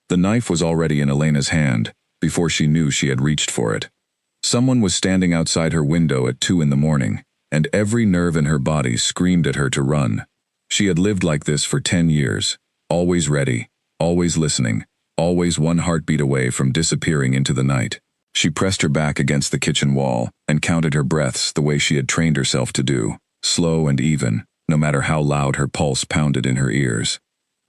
The knife was already in Elena's hand, before she knew she had reached for it. Someone was standing outside her window at 2 in the morning, and every nerve in her body screamed at her to run. She had lived like this for 10 years, always ready, always listening, always one heartbeat away from disappearing into the night. She pressed her back against the kitchen wall and counted her breaths the way she had trained herself to do, slow and even, no matter how loud her pulse pounded in her ears.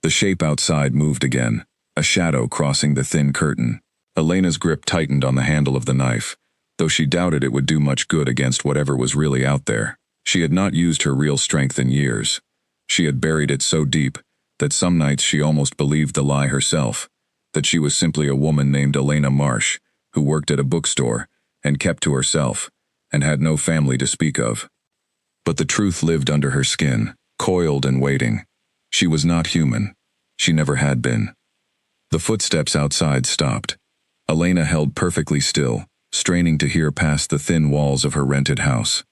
The shape outside moved again, a shadow crossing the thin curtain. Elena's grip tightened on the handle of the knife, though she doubted it would do much good against whatever was really out there. She had not used her real strength in years. She had buried it so deep that some nights she almost believed the lie herself, that she was simply a woman named Elena Marsh, who worked at a bookstore and kept to herself, and had no family to speak of. But the truth lived under her skin, coiled and waiting. She was not human. She never had been. The footsteps outside stopped. Elena held perfectly still, straining to hear past the thin walls of her rented house.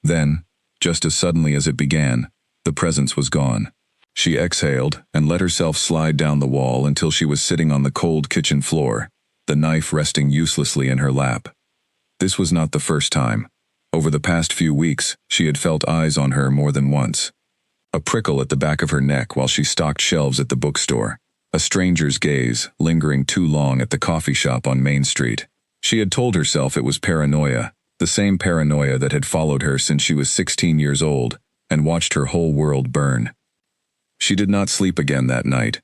Then, just as suddenly as it began, the presence was gone. She exhaled and let herself slide down the wall until she was sitting on the cold kitchen floor, the knife resting uselessly in her lap. This was not the first time. Over the past few weeks, she had felt eyes on her more than once. A prickle at the back of her neck while she stocked shelves at the bookstore. A stranger's gaze, lingering too long at the coffee shop on Main Street. She had told herself it was paranoia, the same paranoia that had followed her since she was 16 years old and watched her whole world burn. She did not sleep again that night.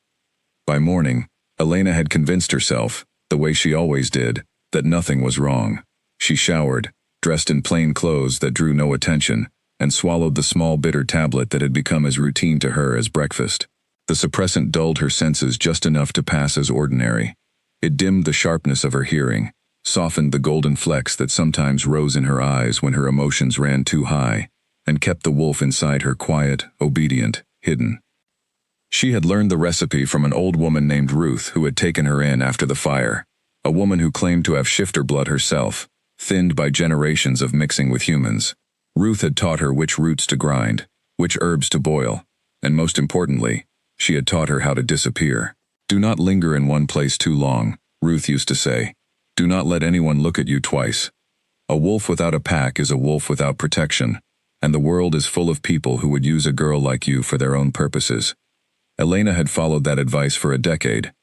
By morning, Elena had convinced herself, the way she always did, that nothing was wrong. She showered, dressed in plain clothes that drew no attention, and swallowed the small bitter tablet that had become as routine to her as breakfast. The suppressant dulled her senses just enough to pass as ordinary. It dimmed the sharpness of her hearing, softened the golden flecks that sometimes rose in her eyes when her emotions ran too high, and kept the wolf inside her quiet, obedient, hidden. She had learned the recipe from an old woman named Ruth who had taken her in after the fire, a woman who claimed to have shifter blood herself, thinned by generations of mixing with humans. Ruth had taught her which roots to grind, which herbs to boil, and most importantly, she had taught her how to disappear. Do not linger in one place too long, Ruth used to say. Do not let anyone look at you twice. A wolf without a pack is a wolf without protection, and the world is full of people who would use a girl like you for their own purposes. Elena had followed that advice for a decade.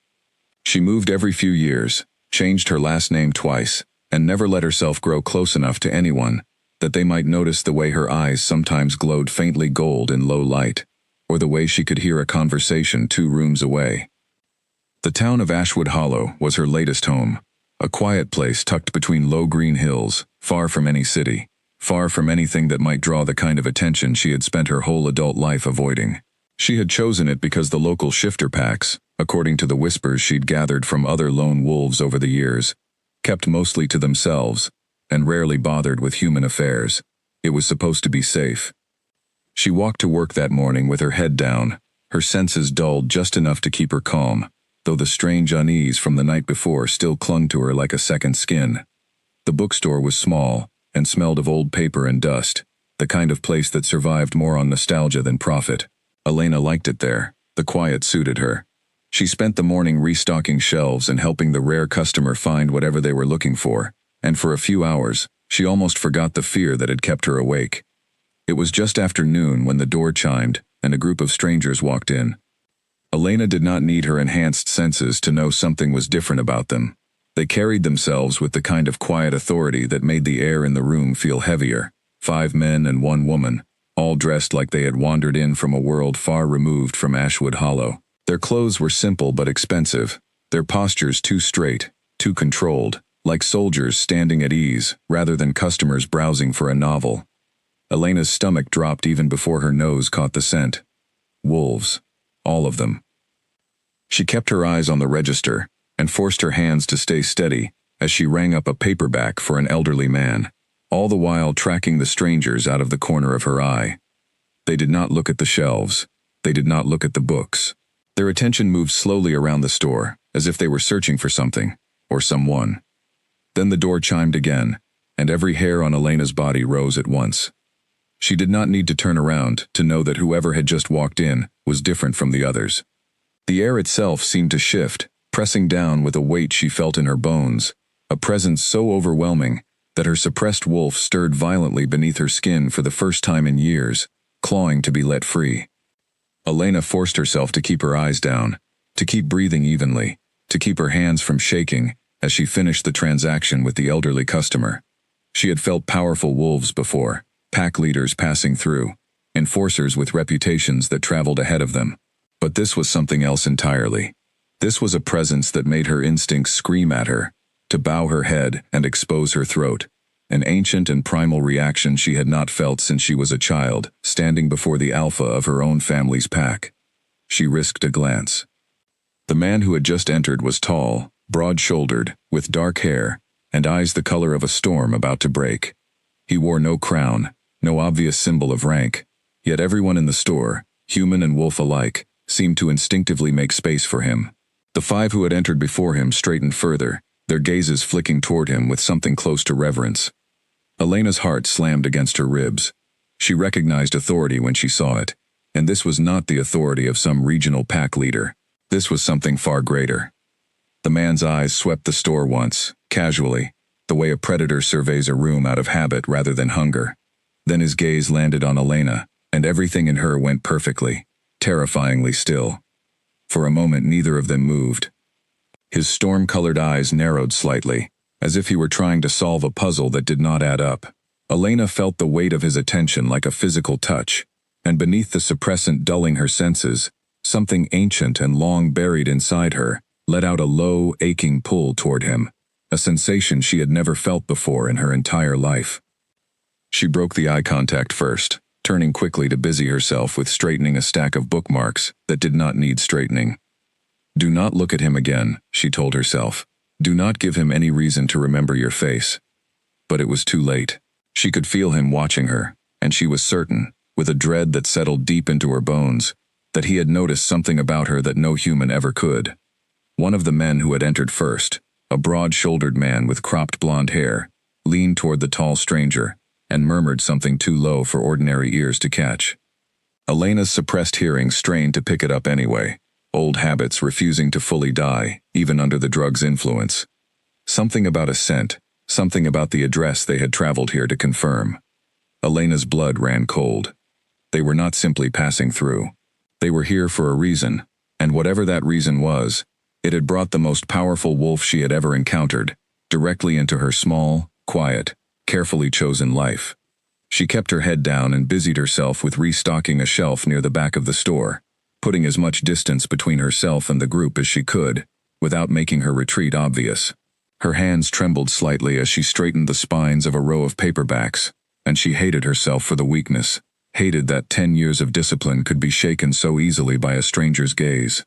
She moved every few years, changed her last name twice, and never let herself grow close enough to anyone that they might notice the way her eyes sometimes glowed faintly gold in low light, or the way she could hear a conversation 2 rooms away. The town of Ashwood Hollow was her latest home, a quiet place tucked between low green hills, far from any city, far from anything that might draw the kind of attention she had spent her whole adult life avoiding. She had chosen it because the local shifter packs, according to the whispers she'd gathered from other lone wolves over the years, kept mostly to themselves and rarely bothered with human affairs. It was supposed to be safe. She walked to work that morning with her head down, her senses dulled just enough to keep her calm, though the strange unease from the night before still clung to her like a second skin. The bookstore was small and smelled of old paper and dust, the kind of place that survived more on nostalgia than profit. Elena liked it there. The quiet suited her. She spent the morning restocking shelves and helping the rare customer find whatever they were looking for, and for a few hours, she almost forgot the fear that had kept her awake. It was just after noon when the door chimed and a group of strangers walked in. Elena did not need her enhanced senses to know something was different about them. They carried themselves with the kind of quiet authority that made the air in the room feel heavier. 5 men and 1 woman, all dressed like they had wandered in from a world far removed from Ashwood Hollow. Their clothes were simple but expensive, their postures too straight, too controlled, like soldiers standing at ease rather than customers browsing for a novel. Elena's stomach dropped even before her nose caught the scent. Wolves. All of them. She kept her eyes on the register and forced her hands to stay steady as she rang up a paperback for an elderly man, all the while tracking the strangers out of the corner of her eye. They did not look at the shelves. They did not look at the books. Their attention moved slowly around the store, as if they were searching for something, or someone. Then the door chimed again, and every hair on Elena's body rose at once. She did not need to turn around to know that whoever had just walked in was different from the others. The air itself seemed to shift, pressing down with a weight she felt in her bones, a presence so overwhelming that her suppressed wolf stirred violently beneath her skin for the first time in years, clawing to be let free. Elena forced herself to keep her eyes down, to keep breathing evenly, to keep her hands from shaking as she finished the transaction with the elderly customer. She had felt powerful wolves before, pack leaders passing through, enforcers with reputations that traveled ahead of them. But this was something else entirely. This was a presence that made her instincts scream at her, to bow her head and expose her throat, an ancient and primal reaction she had not felt since she was a child, standing before the alpha of her own family's pack. She risked a glance. The man who had just entered was tall, broad-shouldered, with dark hair, and eyes the color of a storm about to break. He wore no crown, no obvious symbol of rank, yet everyone in the store, human and wolf alike, seemed to instinctively make space for him. The 5 who had entered before him straightened further, their gazes flicking toward him with something close to reverence. Elena's heart slammed against her ribs. She recognized authority when she saw it, and this was not the authority of some regional pack leader. This was something far greater. The man's eyes swept the store once, casually, the way a predator surveys a room out of habit rather than hunger. Then his gaze landed on Elena, and everything in her went perfectly, terrifyingly still. For a moment neither of them moved. His storm-colored eyes narrowed slightly, as if he were trying to solve a puzzle that did not add up. Elena felt the weight of his attention like a physical touch, and beneath the suppressant dulling her senses, something ancient and long buried inside her let out a low, aching pull toward him, a sensation she had never felt before in her entire life. She broke the eye contact first, turning quickly to busy herself with straightening a stack of bookmarks that did not need straightening. Do not look at him again, she told herself. Do not give him any reason to remember your face. But it was too late. She could feel him watching her, and she was certain, with a dread that settled deep into her bones, that he had noticed something about her that no human ever could. One of the men who had entered first, a broad-shouldered man with cropped blonde hair, leaned toward the tall stranger and murmured something too low for ordinary ears to catch. Elena's suppressed hearing strained to pick it up anyway, old habits refusing to fully die, even under the drug's influence. Something about a scent, something about the address they had traveled here to confirm. Elena's blood ran cold. They were not simply passing through. They were here for a reason, and whatever that reason was, it had brought the most powerful wolf she had ever encountered, directly into her small, quiet, carefully chosen life. She kept her head down and busied herself with restocking a shelf near the back of the store, putting as much distance between herself and the group as she could, without making her retreat obvious. Her hands trembled slightly as she straightened the spines of a row of paperbacks, and she hated herself for the weakness, hated that 10 years of discipline could be shaken so easily by a stranger's gaze.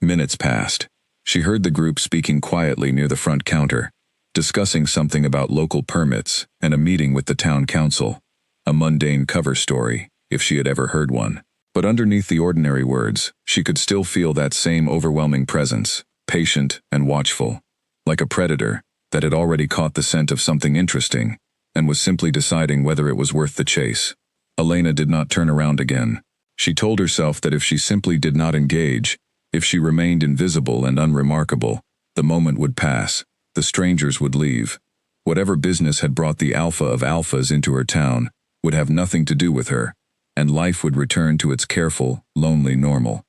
Minutes passed. She heard the group speaking quietly near the front counter, discussing something about local permits and a meeting with the town council, a mundane cover story, if she had ever heard one. But underneath the ordinary words, she could still feel that same overwhelming presence, patient and watchful, like a predator that had already caught the scent of something interesting and was simply deciding whether it was worth the chase. Elena did not turn around again. She told herself that if she simply did not engage, if she remained invisible and unremarkable, the moment would pass, the strangers would leave. Whatever business had brought the alpha of alphas into her town would have nothing to do with her, and life would return to its careful, lonely normal.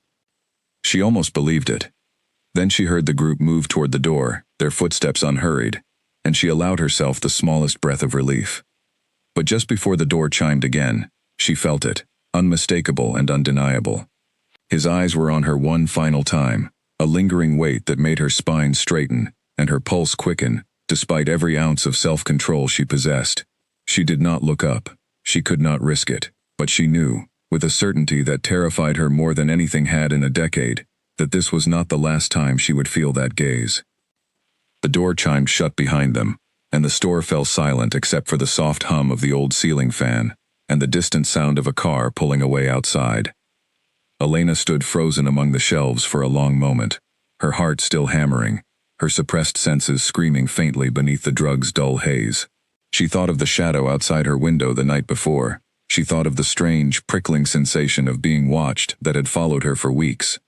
She almost believed it. Then she heard the group move toward the door, their footsteps unhurried, and she allowed herself the smallest breath of relief. But just before the door chimed again, she felt it, unmistakable and undeniable. His eyes were on her one final time, a lingering weight that made her spine straighten and her pulse quicken, despite every ounce of self-control she possessed. She did not look up. She could not risk it, but she knew, with a certainty that terrified her more than anything had in a decade, that this was not the last time she would feel that gaze. The door chimed shut behind them, and the store fell silent except for the soft hum of the old ceiling fan and the distant sound of a car pulling away outside. Elena stood frozen among the shelves for a long moment, her heart still hammering, her suppressed senses screaming faintly beneath the drug's dull haze. She thought of the shadow outside her window the night before. She thought of the strange, prickling sensation of being watched that had followed her for weeks.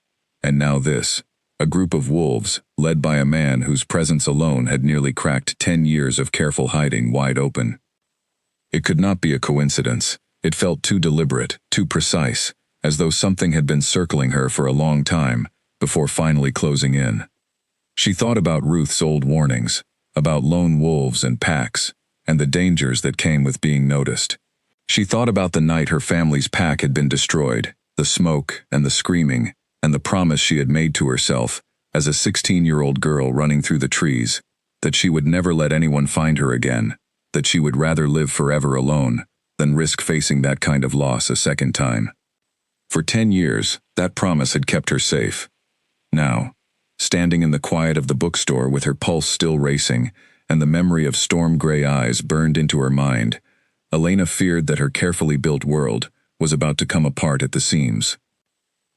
And now this, A group of wolves, led by a man whose presence alone had nearly cracked 10 years of careful hiding wide open. It could not be a coincidence. It felt too deliberate, too precise, as though something had been circling her for a long time, before finally closing in. She thought about Ruth's old warnings, about lone wolves and packs, and the dangers that came with being noticed. She thought about the night her family's pack had been destroyed, the smoke and the screaming, and the promise she had made to herself, as a 16-year-old girl running through the trees, that she would never let anyone find her again, that she would rather live forever alone than risk facing that kind of loss a second time. For 10 years, that promise had kept her safe. Now, standing in the quiet of the bookstore with her pulse still racing and the memory of storm-gray eyes burned into her mind, Elena feared that her carefully built world was about to come apart at the seams.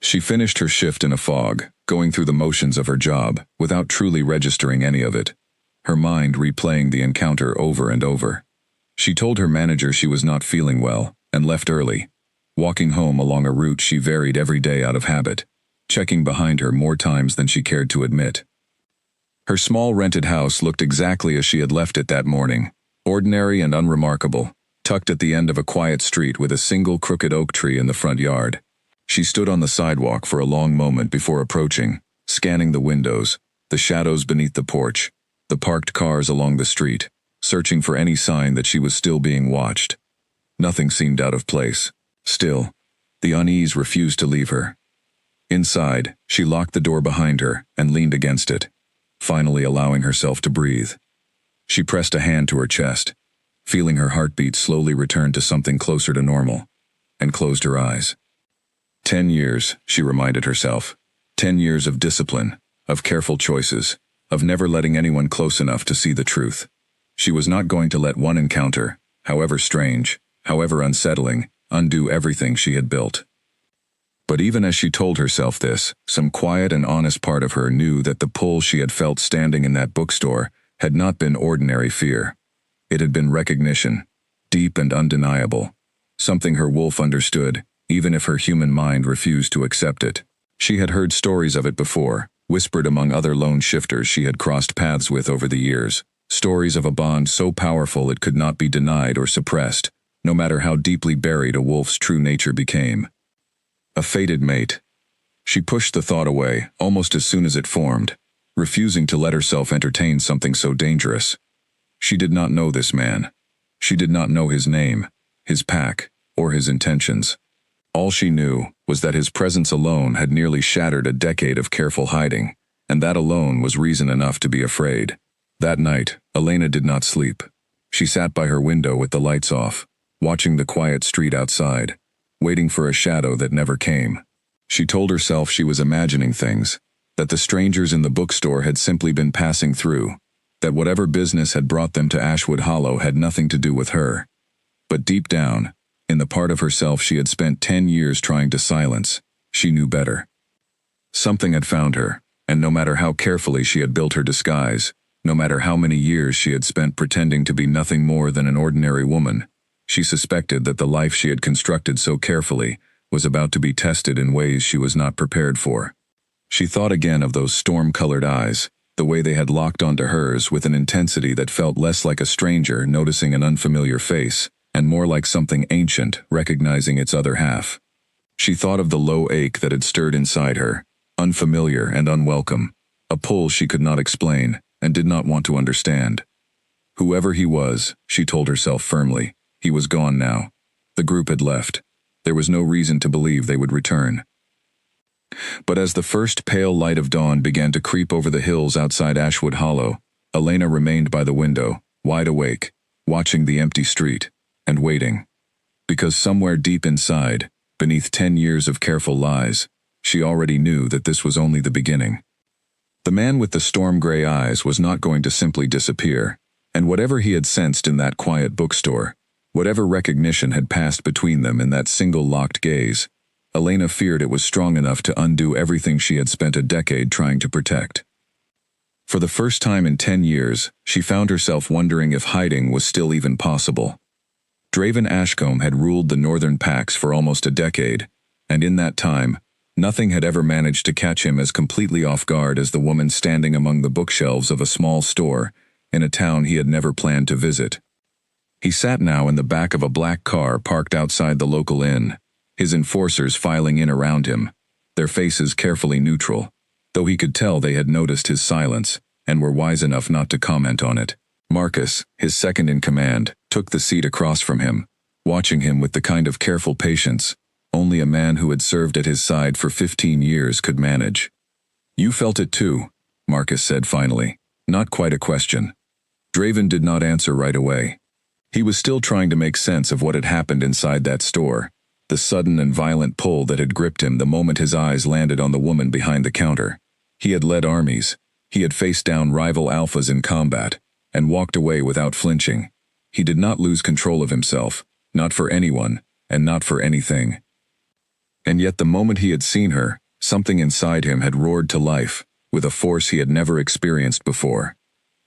She finished her shift in a fog, going through the motions of her job without truly registering any of it, her mind replaying the encounter over and over. She told her manager she was not feeling well and left early, walking home along a route she varied every day out of habit, checking behind her more times than she cared to admit. Her small rented house looked exactly as she had left it that morning, ordinary and unremarkable, tucked at the end of a quiet street with a single crooked oak tree in the front yard. She stood on the sidewalk for a long moment before approaching, scanning the windows, the shadows beneath the porch, the parked cars along the street, searching for any sign that she was still being watched. Nothing seemed out of place. Still, the unease refused to leave her. Inside, she locked the door behind her and leaned against it, finally allowing herself to breathe. She pressed a hand to her chest, feeling her heartbeat slowly return to something closer to normal, and closed her eyes. 10 years, she reminded herself. 10 years of discipline, of careful choices, of never letting anyone close enough to see the truth. She was not going to let one encounter, however strange, however unsettling, undo everything she had built. But even as she told herself this, some quiet and honest part of her knew that the pull she had felt standing in that bookstore had not been ordinary fear. It had been recognition, deep and undeniable, something her wolf understood, even if her human mind refused to accept it. She had heard stories of it before, whispered among other lone shifters she had crossed paths with over the years, stories of a bond so powerful it could not be denied or suppressed, no matter how deeply buried a wolf's true nature became. A fated mate. She pushed the thought away almost as soon as it formed, refusing to let herself entertain something so dangerous. She did not know this man. She did not know his name, his pack, or his intentions. All she knew was that his presence alone had nearly shattered a decade of careful hiding, and that alone was reason enough to be afraid. That night, Elena did not sleep. She sat by her window with the lights off, watching the quiet street outside, waiting for a shadow that never came. She told herself she was imagining things, that the strangers in the bookstore had simply been passing through, that whatever business had brought them to Ashwood Hollow had nothing to do with her. But deep down, in the part of herself she had spent 10 years trying to silence, she knew better. Something had found her, and no matter how carefully she had built her disguise, no matter how many years she had spent pretending to be nothing more than an ordinary woman, she suspected that the life she had constructed so carefully was about to be tested in ways she was not prepared for. She thought again of those storm-colored eyes, the way they had locked onto hers with an intensity that felt less like a stranger noticing an unfamiliar face, and more like something ancient recognizing its other half. She thought of the low ache that had stirred inside her, unfamiliar and unwelcome, a pull she could not explain and did not want to understand. Whoever he was, she told herself firmly, he was gone now. The group had left. There was no reason to believe they would return. But as the first pale light of dawn began to creep over the hills outside Ashwood Hollow, Elena remained by the window, wide awake, watching the empty street, and waiting. Because somewhere deep inside, beneath 10 years of careful lies, she already knew that this was only the beginning. The man with the storm-gray eyes was not going to simply disappear, and whatever he had sensed in that quiet bookstore, whatever recognition had passed between them in that single locked gaze, Elena feared it was strong enough to undo everything she had spent a decade trying to protect. For the first time in 10 years, she found herself wondering if hiding was still even possible. Draven Ashcombe had ruled the northern packs for almost a decade, and in that time, Nothing had ever managed to catch him as completely off guard as the woman standing among the bookshelves of a small store in a town he had never planned to visit. He sat now in the back of a black car parked outside the local inn, his enforcers filing in around him, their faces carefully neutral, though he could tell they had noticed his silence and were wise enough not to comment on it. Marcus, his second in command, took the seat across from him, watching him with the kind of careful patience only a man who had served at his side for 15 years could manage. "You felt it too," Marcus said finally, not quite a question. Draven did not answer right away. He was still trying to make sense of what had happened inside that store, the sudden and violent pull that had gripped him the moment his eyes landed on the woman behind the counter. He had led armies, he had faced down rival alphas in combat, and walked away without flinching. He did not lose control of himself, not for anyone, and not for anything. And yet the moment he had seen her, something inside him had roared to life, with a force he had never experienced before.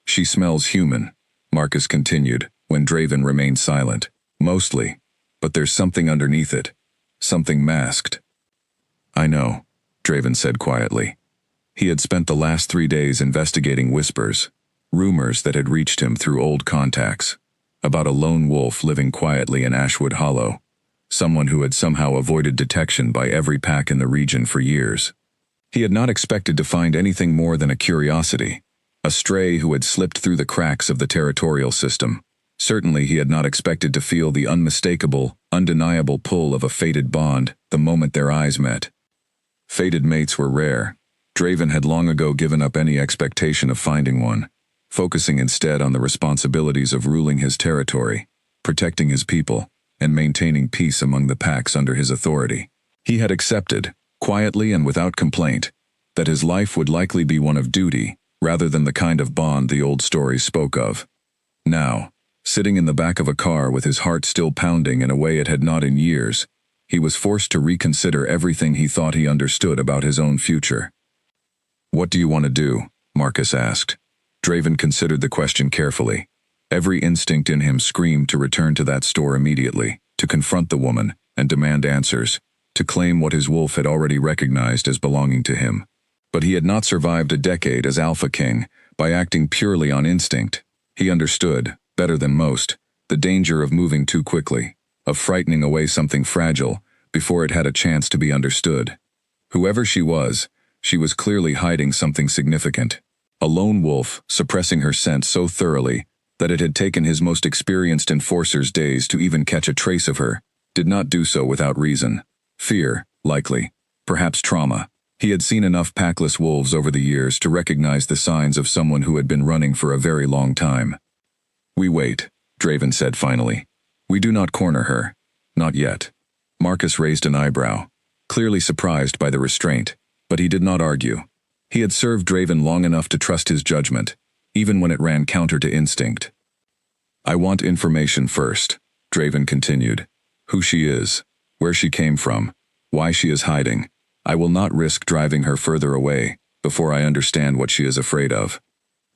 "She smells human," Marcus continued, when Draven remained silent. "Mostly. But there's something underneath it. Something masked." "I know," Draven said quietly. He had spent the last 3 days investigating whispers, rumors that had reached him through old contacts, about a lone wolf living quietly in Ashwood Hollow, someone who had somehow avoided detection by every pack in the region for years. He had not expected to find anything more than a curiosity, a stray who had slipped through the cracks of the territorial system. Certainly he had not expected to feel the unmistakable, undeniable pull of a fated bond the moment their eyes met. Fated mates were rare. Draven had long ago given up any expectation of finding one, focusing instead on the responsibilities of ruling his territory, protecting his people, and maintaining peace among the packs under his authority. He had accepted, quietly and without complaint, that his life would likely be one of duty, rather than the kind of bond the old stories spoke of. Now, sitting in the back of a car with his heart still pounding in a way it had not in years, he was forced to reconsider everything he thought he understood about his own future. "What do you want to do?" Marcus asked. Draven considered the question carefully. Every instinct in him screamed to return to that store immediately, to confront the woman and demand answers, to claim what his wolf had already recognized as belonging to him. But he had not survived a decade as Alpha King by acting purely on instinct. He understood, better than most, the danger of moving too quickly, of frightening away something fragile before it had a chance to be understood. Whoever she was clearly hiding something significant. A lone wolf, suppressing her scent so thoroughly that it had taken his most experienced enforcers days to even catch a trace of her, did not do so without reason. Fear, likely. Perhaps trauma. He had seen enough packless wolves over the years to recognize the signs of someone who had been running for a very long time. "We wait," Draven said finally. "We do not corner her. Not yet." Marcus raised an eyebrow, clearly surprised by the restraint, but he did not argue. He had served Draven long enough to trust his judgment, even when it ran counter to instinct. "I want information first," Draven continued. "Who she is, where she came from, why she is hiding. I will not risk driving her further away before I understand what she is afraid of."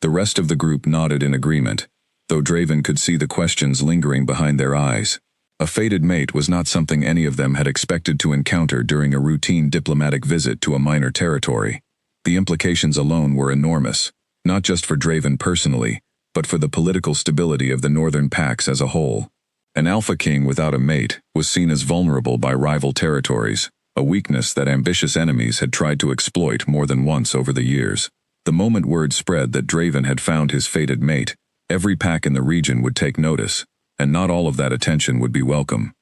The rest of the group nodded in agreement, though Draven could see the questions lingering behind their eyes. A fated mate was not something any of them had expected to encounter during a routine diplomatic visit to a minor territory. The implications alone were enormous, not just for Draven personally, but for the political stability of the northern packs as a whole. An Alpha King without a mate was seen as vulnerable by rival territories, a weakness that ambitious enemies had tried to exploit more than once over the years. The moment word spread that Draven had found his fated mate, every pack in the region would take notice, and not all of that attention would be welcome.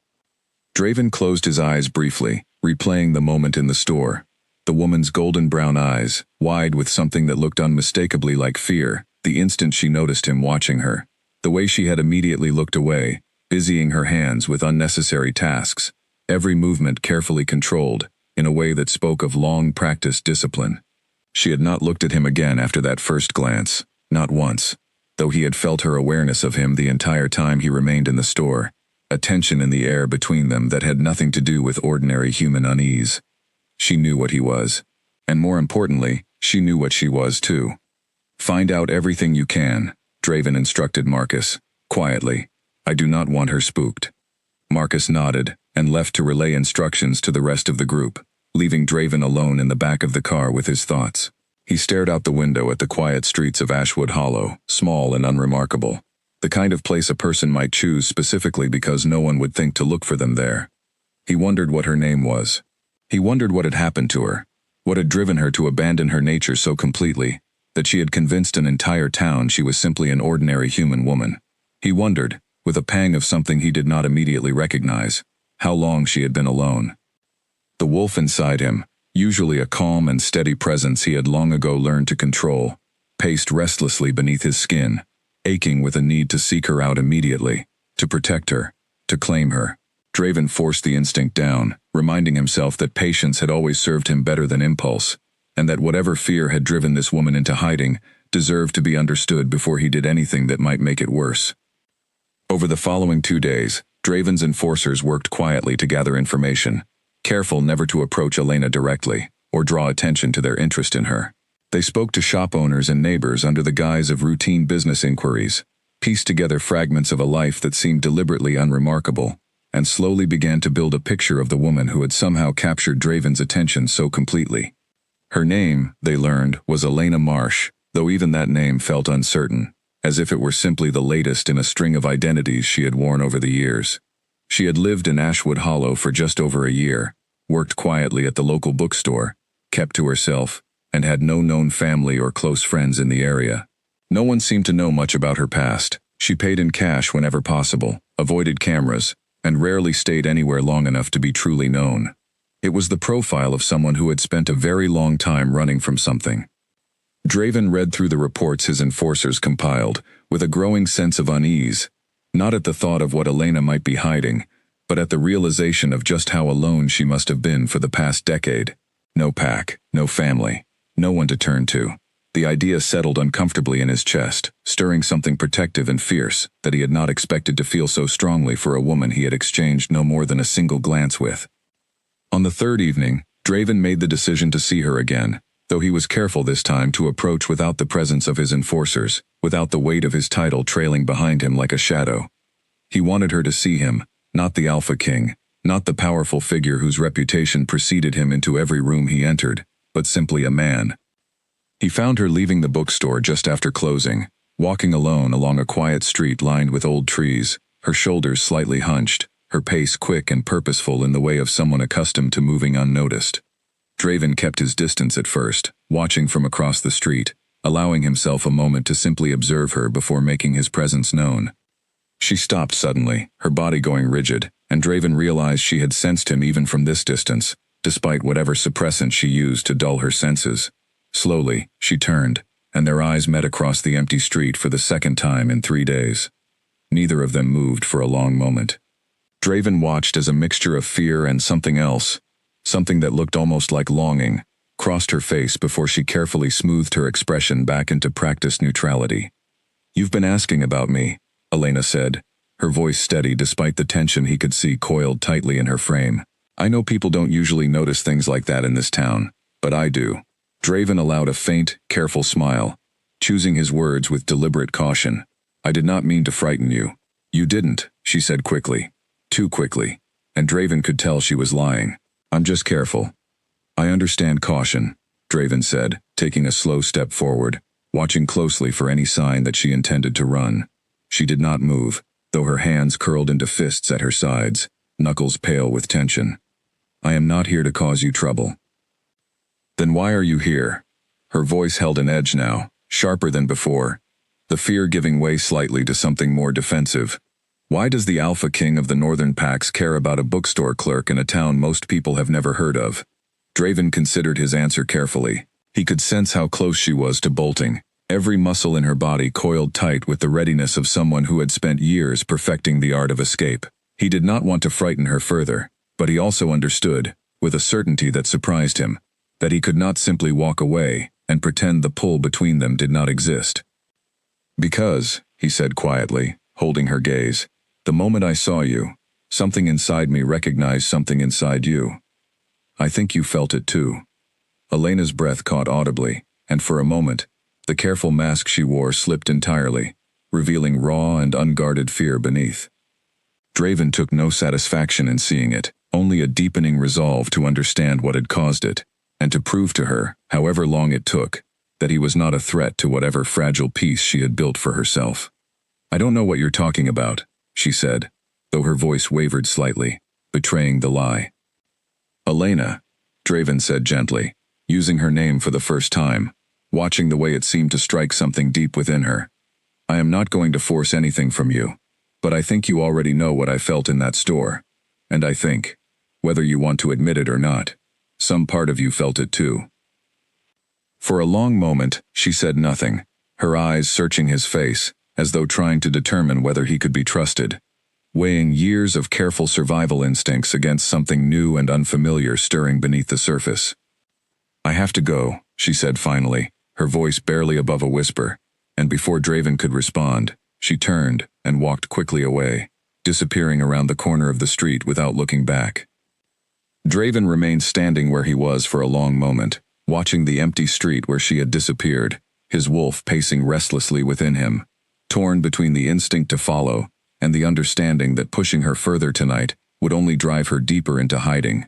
Draven closed his eyes briefly, replaying the moment in the store. The woman's golden brown eyes, wide with something that looked unmistakably like fear, the instant she noticed him watching her. The way she had immediately looked away, busying her hands with unnecessary tasks, every movement carefully controlled, in a way that spoke of long-practiced discipline. She had not looked at him again after that first glance, not once, though he had felt her awareness of him the entire time he remained in the store, a tension in the air between them that had nothing to do with ordinary human unease. She knew what he was, and more importantly, she knew what she was too. "Find out everything you can," Draven instructed Marcus, quietly. "I do not want her spooked." Marcus nodded, and left to relay instructions to the rest of the group. leaving Draven alone in the back of the car with his thoughts. He stared out the window at the quiet streets of Ashwood Hollow, small and unremarkable. The kind of place a person might choose specifically because no one would think to look for them there. He wondered what her name was. He wondered what had happened to her, what had driven her to abandon her nature so completely, that she had convinced an entire town she was simply an ordinary human woman. He wondered, with a pang of something he did not immediately recognize, how long she had been alone. The wolf inside him, usually a calm and steady presence he had long ago learned to control, paced restlessly beneath his skin, aching with a need to seek her out immediately, to protect her, to claim her. Draven forced the instinct down, reminding himself that patience had always served him better than impulse, and that whatever fear had driven this woman into hiding deserved to be understood before he did anything that might make it worse. Over the following 2 days, Draven's enforcers worked quietly to gather information, careful never to approach Elena directly or draw attention to their interest in her. They spoke to shop owners and neighbors under the guise of routine business inquiries, pieced together fragments of a life that seemed deliberately unremarkable, and slowly began to build a picture of the woman who had somehow captured Draven's attention so completely. Her name, they learned, was Elena Marsh, though even that name felt uncertain, as if it were simply the latest in a string of identities she had worn over the years. She had lived in Ashwood Hollow for just over a year, worked quietly at the local bookstore, kept to herself, and had no known family or close friends in the area. No one seemed to know much about her past. She paid in cash whenever possible, avoided cameras, and rarely stayed anywhere long enough to be truly known. It was the profile of someone who had spent a very long time running from something. Draven read through the reports his enforcers compiled, with a growing sense of unease, not at the thought of what Elena might be hiding, but at the realization of just how alone she must have been for the past decade. No pack, no family, no one to turn to. The idea settled uncomfortably in his chest, stirring something protective and fierce that he had not expected to feel so strongly for a woman he had exchanged no more than a single glance with. On the third evening, Draven made the decision to see her again, though he was careful this time to approach without the presence of his enforcers, without the weight of his title trailing behind him like a shadow. He wanted her to see him, not the Alpha King, not the powerful figure whose reputation preceded him into every room he entered, but simply a man. He found her leaving the bookstore just after closing, walking alone along a quiet street lined with old trees, her shoulders slightly hunched, her pace quick and purposeful in the way of someone accustomed to moving unnoticed. Draven kept his distance at first, watching from across the street, allowing himself a moment to simply observe her before making his presence known. She stopped suddenly, her body going rigid, and Draven realized she had sensed him even from this distance, despite whatever suppressant she used to dull her senses. Slowly, she turned, and their eyes met across the empty street for the second time in 3 days. Neither of them moved for a long moment. Draven watched as a mixture of fear and something else, something that looked almost like longing, crossed her face before she carefully smoothed her expression back into practiced neutrality. "You've been asking about me," Elena said, her voice steady despite the tension he could see coiled tightly in her frame. "I know people don't usually notice things like that in this town, but I do." Draven allowed a faint, careful smile, choosing his words with deliberate caution. "I did not mean to frighten you." "You didn't," she said quickly. Too quickly, and Draven could tell she was lying. "I'm just careful." "I understand caution," Draven said, taking a slow step forward, watching closely for any sign that she intended to run. She did not move, though her hands curled into fists at her sides, knuckles pale with tension. "I am not here to cause you trouble." "Then why are you here?" Her voice held an edge now, sharper than before, the fear giving way slightly to something more defensive. "Why does the Alpha King of the Northern Packs care about a bookstore clerk in a town most people have never heard of?" Draven considered his answer carefully. He could sense how close she was to bolting, every muscle in her body coiled tight with the readiness of someone who had spent years perfecting the art of escape. He did not want to frighten her further, but he also understood, with a certainty that surprised him, that he could not simply walk away and pretend the pull between them did not exist. "Because," he said quietly, holding her gaze, "the moment I saw you, something inside me recognized something inside you. I think you felt it too." Elena's breath caught audibly, and for a moment, the careful mask she wore slipped entirely, revealing raw and unguarded fear beneath. Draven took no satisfaction in seeing it, only a deepening resolve to understand what had caused it, and to prove to her, however long it took, that he was not a threat to whatever fragile peace she had built for herself. "I don't know what you're talking about," she said, though her voice wavered slightly, betraying the lie. "Elena," Draven said gently, using her name for the first time, watching the way it seemed to strike something deep within her. "I am not going to force anything from you, but I think you already know what I felt in that store. And I think, whether you want to admit it or not, some part of you felt it too." For a long moment, she said nothing, her eyes searching his face, as though trying to determine whether he could be trusted, weighing years of careful survival instincts against something new and unfamiliar stirring beneath the surface. "I have to go," she said finally, her voice barely above a whisper, and before Draven could respond, she turned and walked quickly away, disappearing around the corner of the street without looking back. Draven remained standing where he was for a long moment, watching the empty street where she had disappeared, his wolf pacing restlessly within him, torn between the instinct to follow and the understanding that pushing her further tonight would only drive her deeper into hiding.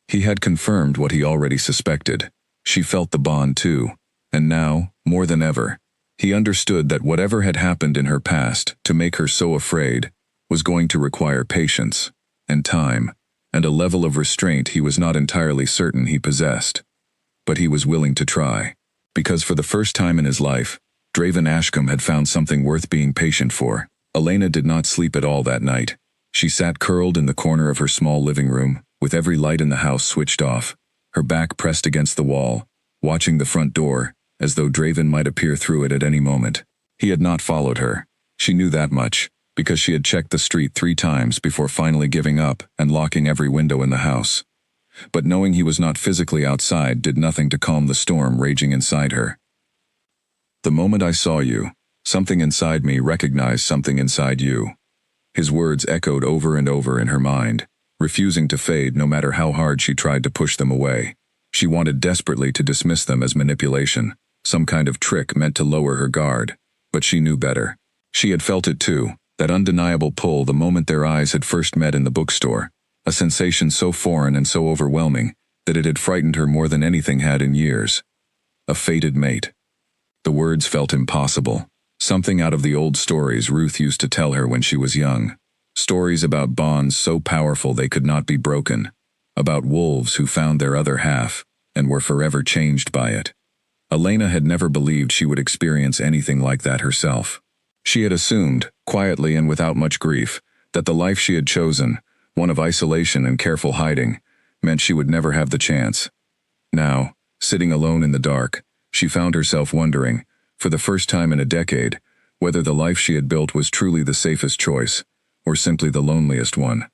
He had confirmed what he already suspected. She felt the bond too, and now, more than ever, he understood that whatever had happened in her past to make her so afraid was going to require patience, and time, and a level of restraint he was not entirely certain he possessed. But he was willing to try, because for the first time in his life, Draven Ashcombe had found something worth being patient for. Elena did not sleep at all that night. She sat curled in the corner of her small living room, with every light in the house switched off, her back pressed against the wall, watching the front door, as though Draven might appear through it at any moment. He had not followed her. She knew that much, because she had checked the street 3 times before finally giving up and locking every window in the house. But knowing he was not physically outside did nothing to calm the storm raging inside her. "The moment I saw you, something inside me recognized something inside you." His words echoed over and over in her mind, refusing to fade no matter how hard she tried to push them away. She wanted desperately to dismiss them as manipulation, some kind of trick meant to lower her guard, but she knew better. She had felt it too, that undeniable pull the moment their eyes had first met in the bookstore, a sensation so foreign and so overwhelming that it had frightened her more than anything had in years. A fated mate. The words felt impossible. Something out of the old stories Ruth used to tell her when she was young. Stories about bonds so powerful they could not be broken. About wolves who found their other half and were forever changed by it. Elena had never believed she would experience anything like that herself. She had assumed, quietly and without much grief, that the life she had chosen, one of isolation and careful hiding, meant she would never have the chance. Now, sitting alone in the dark, she found herself wondering, for the first time in a decade, whether the life she had built was truly the safest choice, or simply the loneliest one.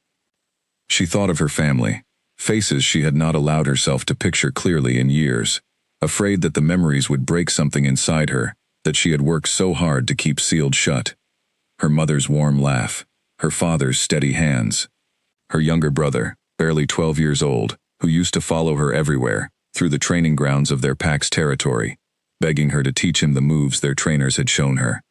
She thought of her family, faces she had not allowed herself to picture clearly in years, afraid that the memories would break something inside her that she had worked so hard to keep sealed shut. Her mother's warm laugh, her father's steady hands, her younger brother, barely 12 years old, who used to follow her everywhere, through the training grounds of their pack's territory, begging her to teach him the moves their trainers had shown her.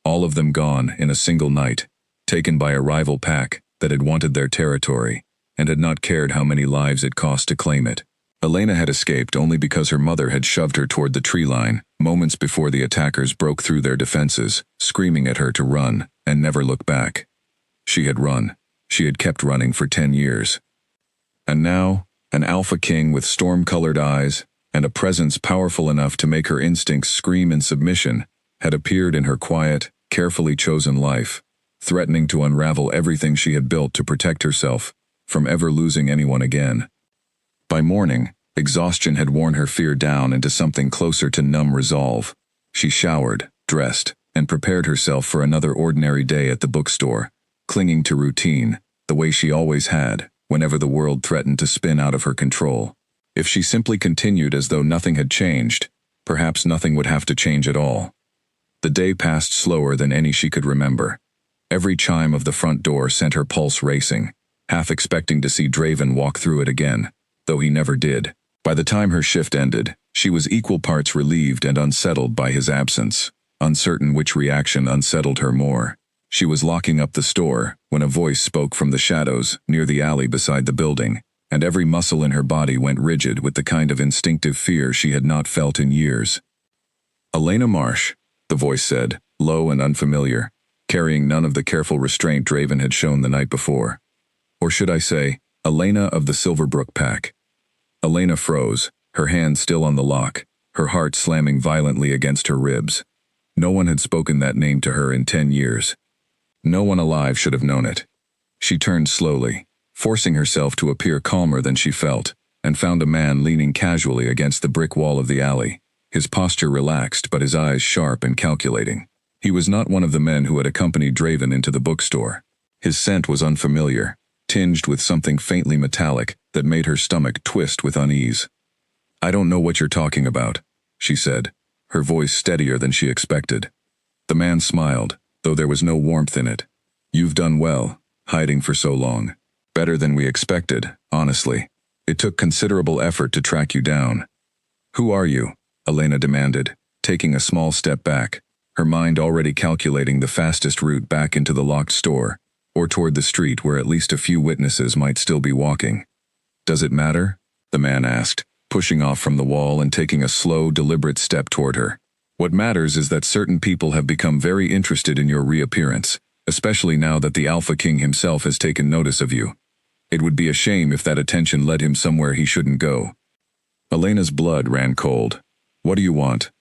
All of them gone in a single night, taken by a rival pack that had wanted their territory, and had not cared how many lives it cost to claim it. Elena had escaped only because her mother had shoved her toward the tree line, moments before the attackers broke through their defenses, screaming at her to run and never look back. She had run. She had kept running for 10 years. And now, an alpha king with storm-colored eyes and a presence powerful enough to make her instincts scream in submission had appeared in her quiet, carefully chosen life, threatening to unravel everything she had built to protect herself from ever losing anyone again. By morning, exhaustion had worn her fear down into something closer to numb resolve. She showered, dressed, and prepared herself for another ordinary day at the bookstore, clinging to routine, the way she always had, whenever the world threatened to spin out of her control. If she simply continued as though nothing had changed, perhaps nothing would have to change at all. The day passed slower than any she could remember. Every chime of the front door sent her pulse racing, half expecting to see Draven walk through it again, though he never did. By the time her shift ended, she was equal parts relieved and unsettled by his absence, uncertain which reaction unsettled her more. She was locking up the store when a voice spoke from the shadows near the alley beside the building, and every muscle in her body went rigid with the kind of instinctive fear she had not felt in years. "Elena Marsh," the voice said, low and unfamiliar, carrying none of the careful restraint Draven had shown the night before. Or should I say, Elena of the Silverbrook pack. Elena froze, her hand still on the lock, her heart slamming violently against her ribs. No one had spoken that name to her in 10 years. No one alive should have known it. She turned slowly, forcing herself to appear calmer than she felt, and found a man leaning casually against the brick wall of the alley, his posture relaxed but his eyes sharp and calculating. He was not one of the men who had accompanied Draven into the bookstore. His scent was unfamiliar, tinged with something faintly metallic that made her stomach twist with unease. "I don't know what you're talking about," she said, her voice steadier than she expected. The man smiled, though there was no warmth in it. "You've done well, hiding for so long. Better than we expected, honestly. It took considerable effort to track you down." "Who are you?" Elena demanded, taking a small step back, her mind already calculating the fastest route back into the locked store, or toward the street where at least a few witnesses might still be walking. "Does it matter?" the man asked, pushing off from the wall and taking a slow, deliberate step toward her. "What matters is that certain people have become very interested in your reappearance, especially now that the Alpha King himself has taken notice of you. It would be a shame if that attention led him somewhere he shouldn't go." Elena's blood ran cold. "What do you want?"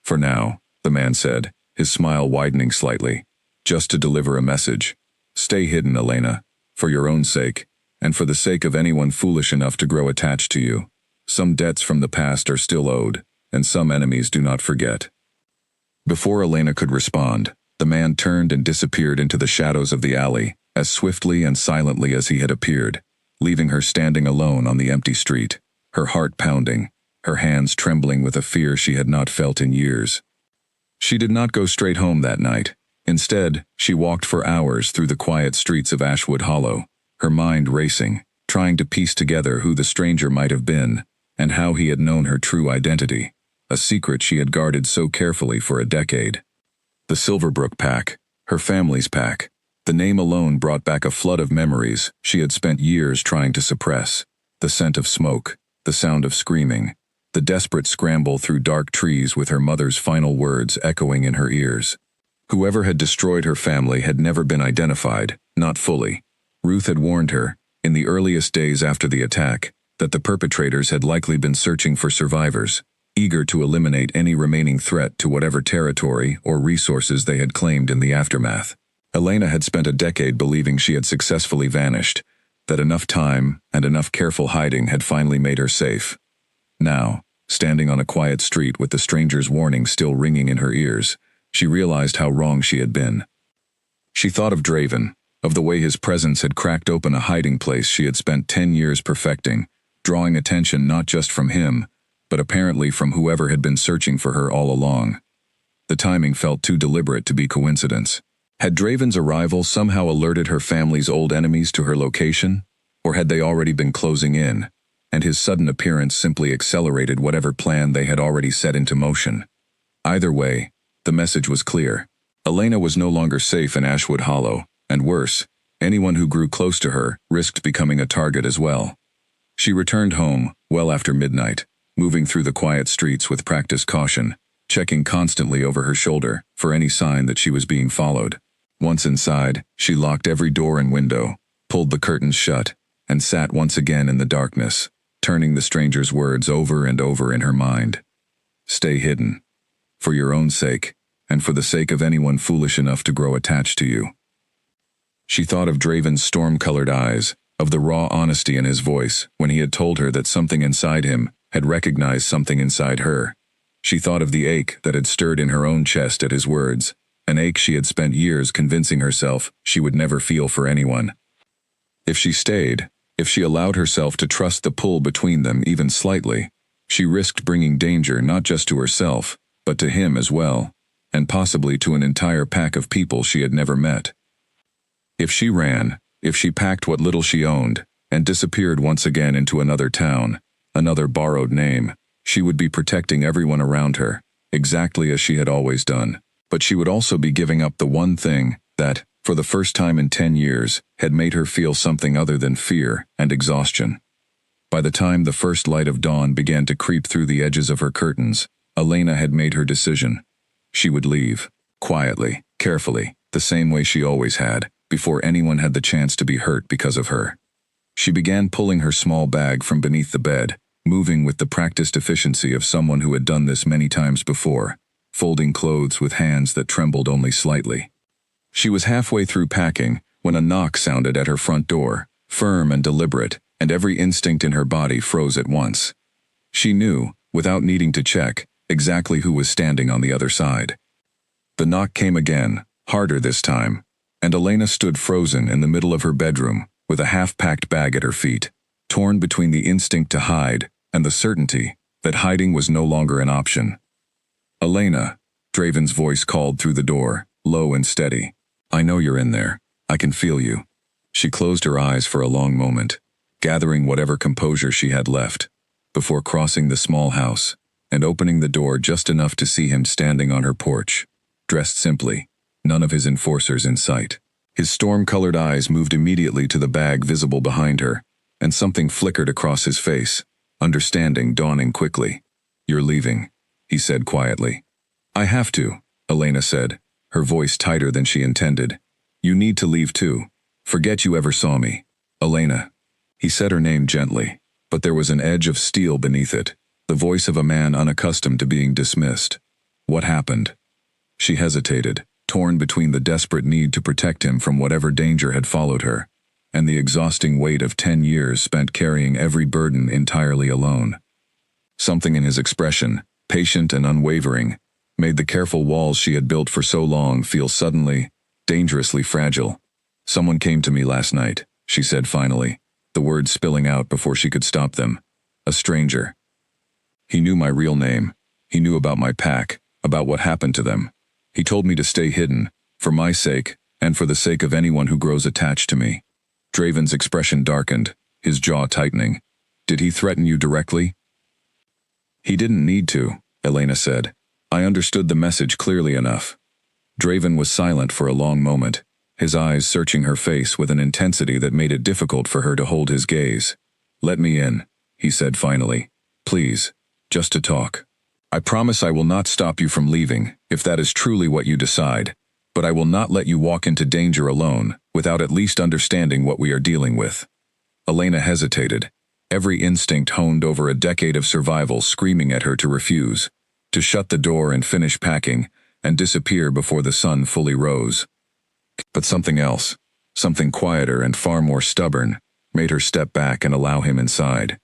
"For now," the man said, his smile widening slightly, "just to deliver a message. Stay hidden, Elena, for your own sake, and for the sake of anyone foolish enough to grow attached to you. Some debts from the past are still owed, and some enemies do not forget." Before Elena could respond, the man turned and disappeared into the shadows of the alley, as swiftly and silently as he had appeared, leaving her standing alone on the empty street, her heart pounding, her hands trembling with a fear she had not felt in years. She did not go straight home that night. Instead, she walked for hours through the quiet streets of Ashwood Hollow, her mind racing, trying to piece together who the stranger might have been, and how he had known her true identity, a secret she had guarded so carefully for a decade. The Silverbrook pack, her family's pack. The name alone brought back a flood of memories she had spent years trying to suppress. The scent of smoke, the sound of screaming, the desperate scramble through dark trees with her mother's final words echoing in her ears. Whoever had destroyed her family had never been identified, not fully. Ruth had warned her, in the earliest days after the attack, that the perpetrators had likely been searching for survivors, eager to eliminate any remaining threat to whatever territory or resources they had claimed in the aftermath. Elena had spent a decade believing she had successfully vanished, that enough time and enough careful hiding had finally made her safe. Now, standing on a quiet street with the stranger's warning still ringing in her ears, she realized how wrong she had been. She thought of Draven, of the way his presence had cracked open a hiding place she had spent 10 years perfecting, drawing attention not just from him, but apparently from whoever had been searching for her all along. The timing felt too deliberate to be coincidence. Had Draven's arrival somehow alerted her family's old enemies to her location, or had they already been closing in, and his sudden appearance simply accelerated whatever plan they had already set into motion? Either way, the message was clear. Elena was no longer safe in Ashwood Hollow, and worse, anyone who grew close to her risked becoming a target as well. She returned home, well after midnight, moving through the quiet streets with practiced caution, checking constantly over her shoulder for any sign that she was being followed. Once inside, she locked every door and window, pulled the curtains shut, and sat once again in the darkness, turning the stranger's words over and over in her mind. "Stay hidden. For your own sake, and for the sake of anyone foolish enough to grow attached to you." She thought of Draven's storm-colored eyes, of the raw honesty in his voice when he had told her that something inside him had recognized something inside her. She thought of the ache that had stirred in her own chest at his words, an ache she had spent years convincing herself she would never feel for anyone. If she stayed, if she allowed herself to trust the pull between them even slightly, she risked bringing danger not just to herself, but to him as well, and possibly to an entire pack of people she had never met. If she ran, if she packed what little she owned, and disappeared once again into another town, another borrowed name, she would be protecting everyone around her, exactly as she had always done. But she would also be giving up the one thing that, for the first time in 10 years, had made her feel something other than fear and exhaustion. By the time the first light of dawn began to creep through the edges of her curtains, Elena had made her decision. She would leave, quietly, carefully, the same way she always had, before anyone had the chance to be hurt because of her. She began pulling her small bag from beneath the bed, moving with the practiced efficiency of someone who had done this many times before, folding clothes with hands that trembled only slightly. She was halfway through packing when a knock sounded at her front door, firm and deliberate, and every instinct in her body froze at once. She knew, without needing to check, exactly who was standing on the other side. The knock came again, harder this time, and Elena stood frozen in the middle of her bedroom, with a half-packed bag at her feet, torn between the instinct to hide and the certainty that hiding was no longer an option. "Elena," Draven's voice called through the door, low and steady. "I know you're in there. I can feel you." She closed her eyes for a long moment, gathering whatever composure she had left, before crossing the small house and opening the door just enough to see him standing on her porch, dressed simply, none of his enforcers in sight. His storm-colored eyes moved immediately to the bag visible behind her, and something flickered across his face, understanding dawning quickly. "You're leaving," he said quietly. "I have to," Elena said, her voice tighter than she intended. "You need to leave too. Forget you ever saw me. Elena." He said her name gently, but there was an edge of steel beneath it, the voice of a man unaccustomed to being dismissed. "What happened?" She hesitated, torn between the desperate need to protect him from whatever danger had followed her, and the exhausting weight of 10 years spent carrying every burden entirely alone. Something in his expression, patient and unwavering, made the careful walls she had built for so long feel suddenly, dangerously fragile. "Someone came to me last night," she said finally, the words spilling out before she could stop them. "A stranger. He knew my real name. He knew about my pack, about what happened to them. He told me to stay hidden, for my sake, and for the sake of anyone who grows attached to me." Draven's expression darkened, his jaw tightening. "Did he threaten you directly?" "He didn't need to," Elena said. "I understood the message clearly enough." Draven was silent for a long moment, his eyes searching her face with an intensity that made it difficult for her to hold his gaze. "Let me in," he said finally. "Please, just to talk. I promise I will not stop you from leaving, if that is truly what you decide, but I will not let you walk into danger alone, without at least understanding what we are dealing with." Elena hesitated, every instinct honed over a decade of survival screaming at her to refuse, to shut the door and finish packing, and disappear before the sun fully rose. But something else, something quieter and far more stubborn, made her step back and allow him inside.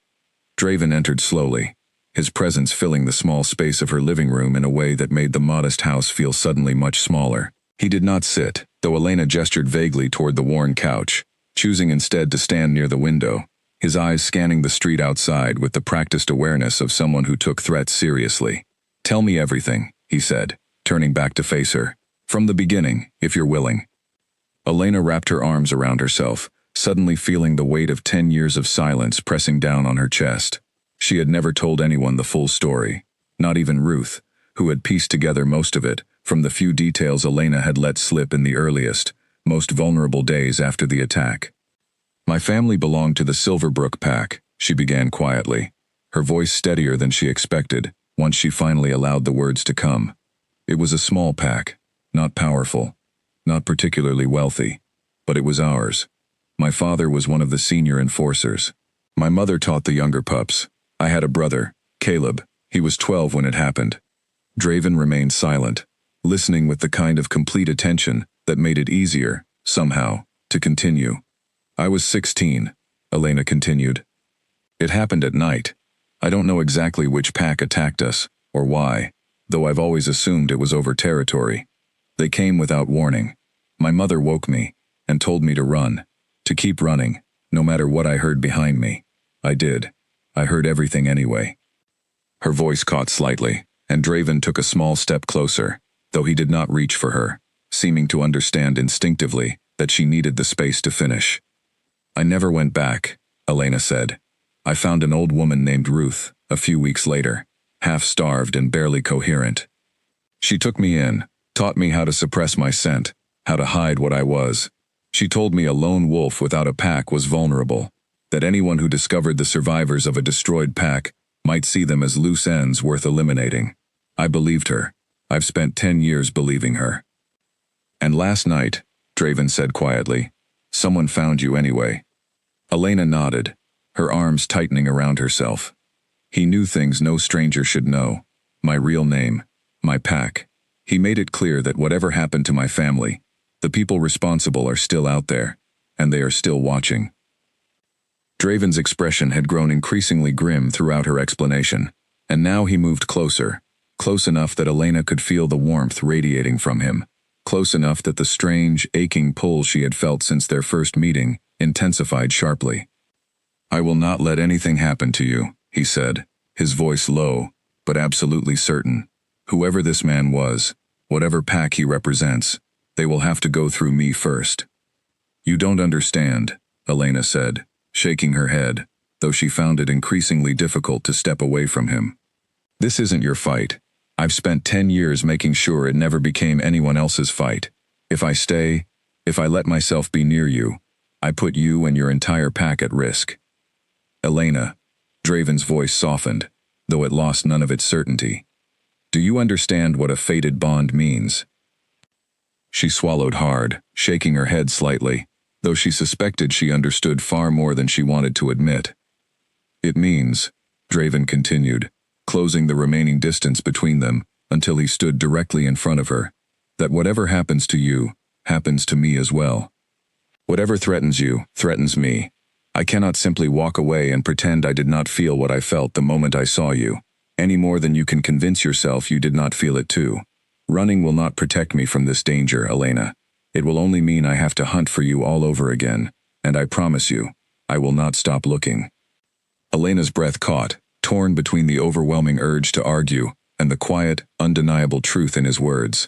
Draven entered slowly, his presence filling the small space of her living room in a way that made the modest house feel suddenly much smaller. He did not sit, though Elena gestured vaguely toward the worn couch, choosing instead to stand near the window, his eyes scanning the street outside with the practiced awareness of someone who took threats seriously. "Tell me everything," he said, turning back to face her. "From the beginning, if you're willing." Elena wrapped her arms around herself, suddenly feeling the weight of 10 years of silence pressing down on her chest. She had never told anyone the full story, not even Ruth, who had pieced together most of it from the few details Elena had let slip in the earliest, most vulnerable days after the attack. "My family belonged to the Silverbrook pack," she began quietly, her voice steadier than she expected, once she finally allowed the words to come. "It was a small pack, not powerful, not particularly wealthy, but it was ours. My father was one of the senior enforcers. My mother taught the younger pups. I had a brother, Caleb. He was 12 when it happened." Draven remained silent, listening with the kind of complete attention that made it easier, somehow, to continue. "I was 16, Elena continued. "It happened at night. I don't know exactly which pack attacked us, or why, though I've always assumed it was over territory. They came without warning. My mother woke me, and told me to run, to keep running, no matter what I heard behind me. I did. I heard everything anyway." Her voice caught slightly, and Draven took a small step closer, though he did not reach for her, seeming to understand instinctively that she needed the space to finish. "I never went back," Elena said. "I found an old woman named Ruth, a few weeks later, half-starved and barely coherent. She took me in, taught me how to suppress my scent, how to hide what I was. She told me a lone wolf without a pack was vulnerable, that anyone who discovered the survivors of a destroyed pack might see them as loose ends worth eliminating. I believed her. I've spent 10 years believing her. And last night, Draven said quietly, someone found you anyway. Elena nodded, her arms tightening around herself. He knew things no stranger should know. My real name, my pack. He made it clear that whatever happened to my family, the people responsible are still out there, and they are still watching. Draven's expression had grown increasingly grim throughout her explanation, and now he moved closer, close enough that Elena could feel the warmth radiating from him, close enough that the strange, aching pull she had felt since their first meeting intensified sharply. I will not let anything happen to you, he said, his voice low, but absolutely certain. Whoever this man was, whatever pack he represents, they will have to go through me first. You don't understand, Elena said, shaking her head, though she found it increasingly difficult to step away from him. This isn't your fight. I've spent 10 years making sure it never became anyone else's fight. If I stay, if I let myself be near you, I put you and your entire pack at risk. Elena, Draven's voice softened, though it lost none of its certainty. Do you understand what a fated bond means? She swallowed hard, shaking her head slightly, though she suspected she understood far more than she wanted to admit. It means, Draven continued, closing the remaining distance between them until he stood directly in front of her, that whatever happens to you, happens to me as well. Whatever threatens you, threatens me. I cannot simply walk away and pretend I did not feel what I felt the moment I saw you, any more than you can convince yourself you did not feel it too. Running will not protect me from this danger, Elena. It will only mean I have to hunt for you all over again, and I promise you, I will not stop looking. Elena's breath caught, torn between the overwhelming urge to argue and the quiet, undeniable truth in his words.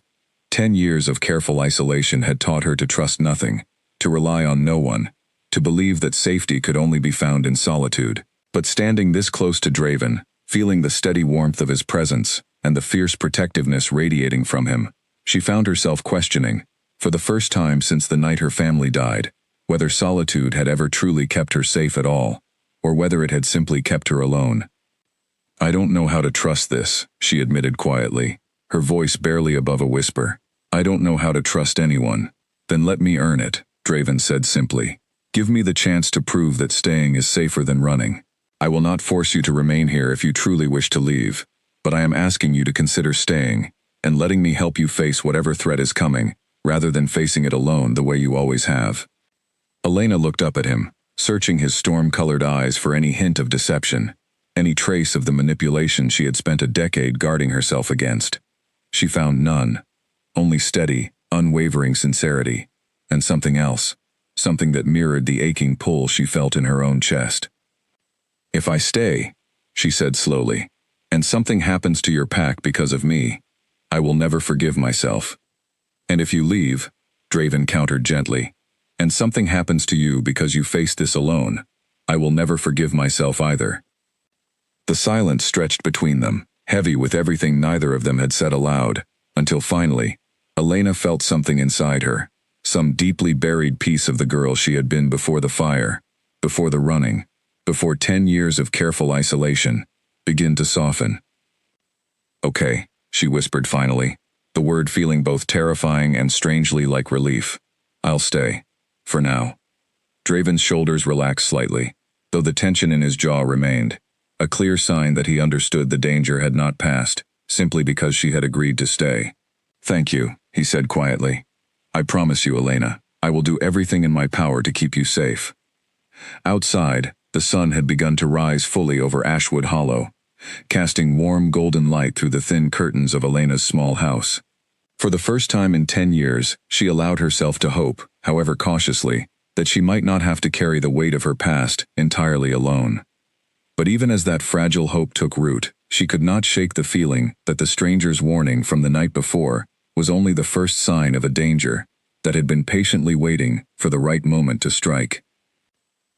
10 years of careful isolation had taught her to trust nothing, to rely on no one, to believe that safety could only be found in solitude. But standing this close to Draven, feeling the steady warmth of his presence and the fierce protectiveness radiating from him, she found herself questioning, for the first time since the night her family died, whether solitude had ever truly kept her safe at all, or whether it had simply kept her alone. I don't know how to trust this, she admitted quietly, her voice barely above a whisper. I don't know how to trust anyone. Then let me earn it, Draven said simply. Give me the chance to prove that staying is safer than running. I will not force you to remain here if you truly wish to leave, but I am asking you to consider staying and letting me help you face whatever threat is coming, rather than facing it alone the way you always have. Elena looked up at him, searching his storm-colored eyes for any hint of deception, any trace of the manipulation she had spent a decade guarding herself against. She found none, only steady, unwavering sincerity, and something else, something that mirrored the aching pull she felt in her own chest. If I stay, she said slowly, and something happens to your pack because of me, I will never forgive myself. And if you leave, Draven countered gently, and something happens to you because you face this alone, I will never forgive myself either. The silence stretched between them, heavy with everything neither of them had said aloud, until finally, Elena felt something inside her, some deeply buried piece of the girl she had been before the fire, before the running, before 10 years of careful isolation, begin to soften. Okay, she whispered finally, the word feeling both terrifying and strangely like relief. I'll stay. For now. Draven's shoulders relaxed slightly, though the tension in his jaw remained, a clear sign that he understood the danger had not passed, simply because she had agreed to stay. Thank you, he said quietly. I promise you, Elena, I will do everything in my power to keep you safe. Outside, the sun had begun to rise fully over Ashwood Hollow, casting warm golden light through the thin curtains of Elena's small house. For the first time in 10 years, she allowed herself to hope, however cautiously, that she might not have to carry the weight of her past entirely alone. But even as that fragile hope took root, she could not shake the feeling that the stranger's warning from the night before was only the first sign of a danger that had been patiently waiting for the right moment to strike.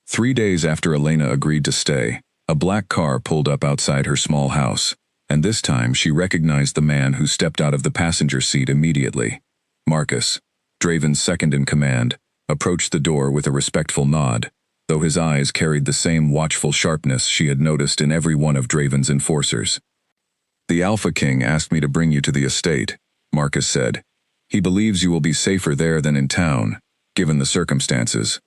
3 days after Elena agreed to stay, a black car pulled up outside her small house, and this time she recognized the man who stepped out of the passenger seat immediately. Marcus. Draven's second in command, approached the door with a respectful nod, though his eyes carried the same watchful sharpness she had noticed in every one of Draven's enforcers. "The Alpha King asked me to bring you to the estate," Marcus said. "He believes you will be safer there than in town, given the circumstances."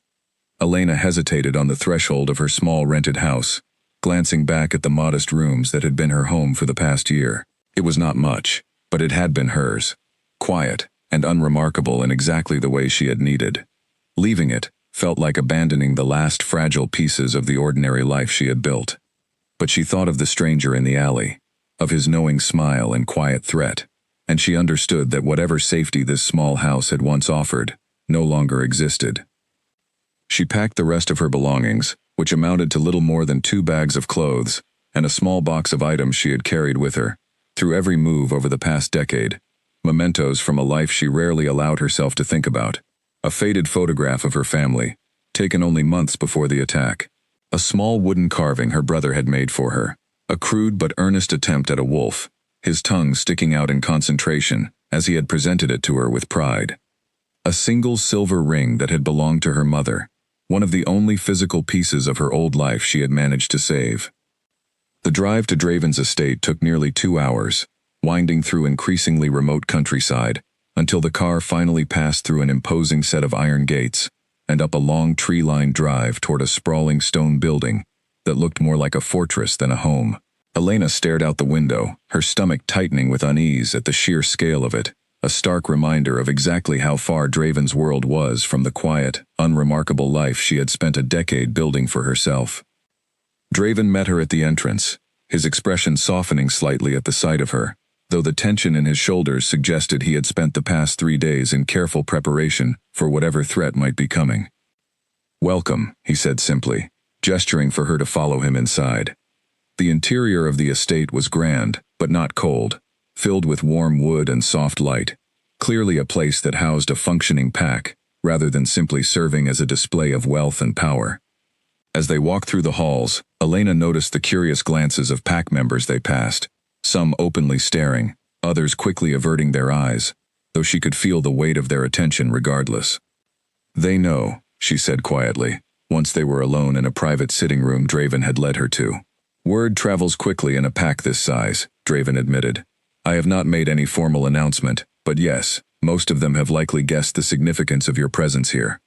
Elena hesitated on the threshold of her small rented house, glancing back at the modest rooms that had been her home for the past year. It was not much, but it had been hers. Quiet and unremarkable in exactly the way she had needed. Leaving it felt like abandoning the last fragile pieces of the ordinary life she had built. But she thought of the stranger in the alley, of his knowing smile and quiet threat, and she understood that whatever safety this small house had once offered no longer existed. She packed the rest of her belongings, which amounted to little more than 2 bags of clothes and a small box of items she had carried with her, through every move over the past decade, mementos from a life she rarely allowed herself to think about. A faded photograph of her family, taken only months before the attack. A small wooden carving her brother had made for her, a crude but earnest attempt at a wolf, his tongue sticking out in concentration as he had presented it to her with pride. A single silver ring that had belonged to her mother, one of the only physical pieces of her old life she had managed to save. The drive to Draven's estate took nearly 2 hours, winding through increasingly remote countryside, until the car finally passed through an imposing set of iron gates and up a long tree-lined drive toward a sprawling stone building that looked more like a fortress than a home. Elena stared out the window, her stomach tightening with unease at the sheer scale of it, a stark reminder of exactly how far Draven's world was from the quiet, unremarkable life she had spent a decade building for herself. Draven met her at the entrance, his expression softening slightly at the sight of her, though the tension in his shoulders suggested he had spent the past 3 days in careful preparation for whatever threat might be coming. "Welcome," he said simply, gesturing for her to follow him inside. The interior of the estate was grand, but not cold, filled with warm wood and soft light, clearly a place that housed a functioning pack, rather than simply serving as a display of wealth and power. As they walked through the halls, Elena noticed the curious glances of pack members they passed, some openly staring, others quickly averting their eyes, though she could feel the weight of their attention regardless. "They know," she said quietly, once they were alone in a private sitting room Draven had led her to. "Word travels quickly in a pack this size," Draven admitted. "I have not made any formal announcement, but yes, most of them have likely guessed the significance of your presence here."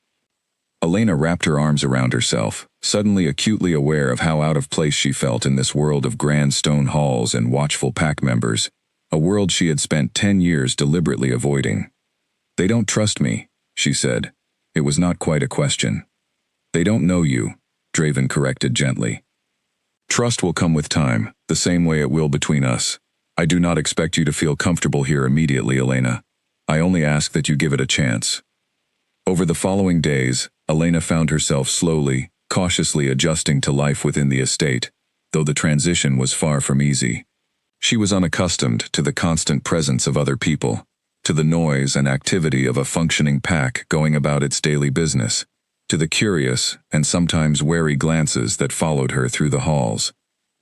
Elena wrapped her arms around herself, suddenly acutely aware of how out of place she felt in this world of grand stone halls and watchful pack members, a world she had spent 10 years deliberately avoiding. "They don't trust me," she said. It was not quite a question. "They don't know you," Draven corrected gently. "Trust will come with time, the same way it will between us. I do not expect you to feel comfortable here immediately, Elena. I only ask that you give it a chance." Over the following days, Elena found herself slowly, cautiously adjusting to life within the estate, though the transition was far from easy. She was unaccustomed to the constant presence of other people, to the noise and activity of a functioning pack going about its daily business, to the curious and sometimes wary glances that followed her through the halls.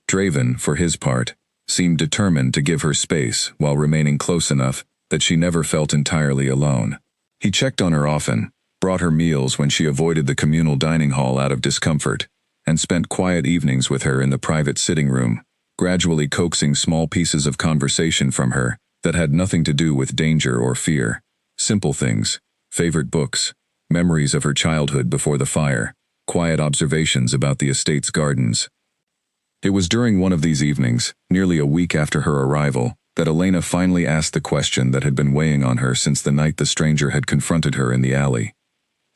Draven, for his part, seemed determined to give her space while remaining close enough that she never felt entirely alone. He checked on her often, brought her meals when she avoided the communal dining hall out of discomfort, and spent quiet evenings with her in the private sitting room, gradually coaxing small pieces of conversation from her that had nothing to do with danger or fear. Simple things, favorite books, memories of her childhood before the fire, quiet observations about the estate's gardens. It was during one of these evenings, nearly a week after her arrival, that Elena finally asked the question that had been weighing on her since the night the stranger had confronted her in the alley.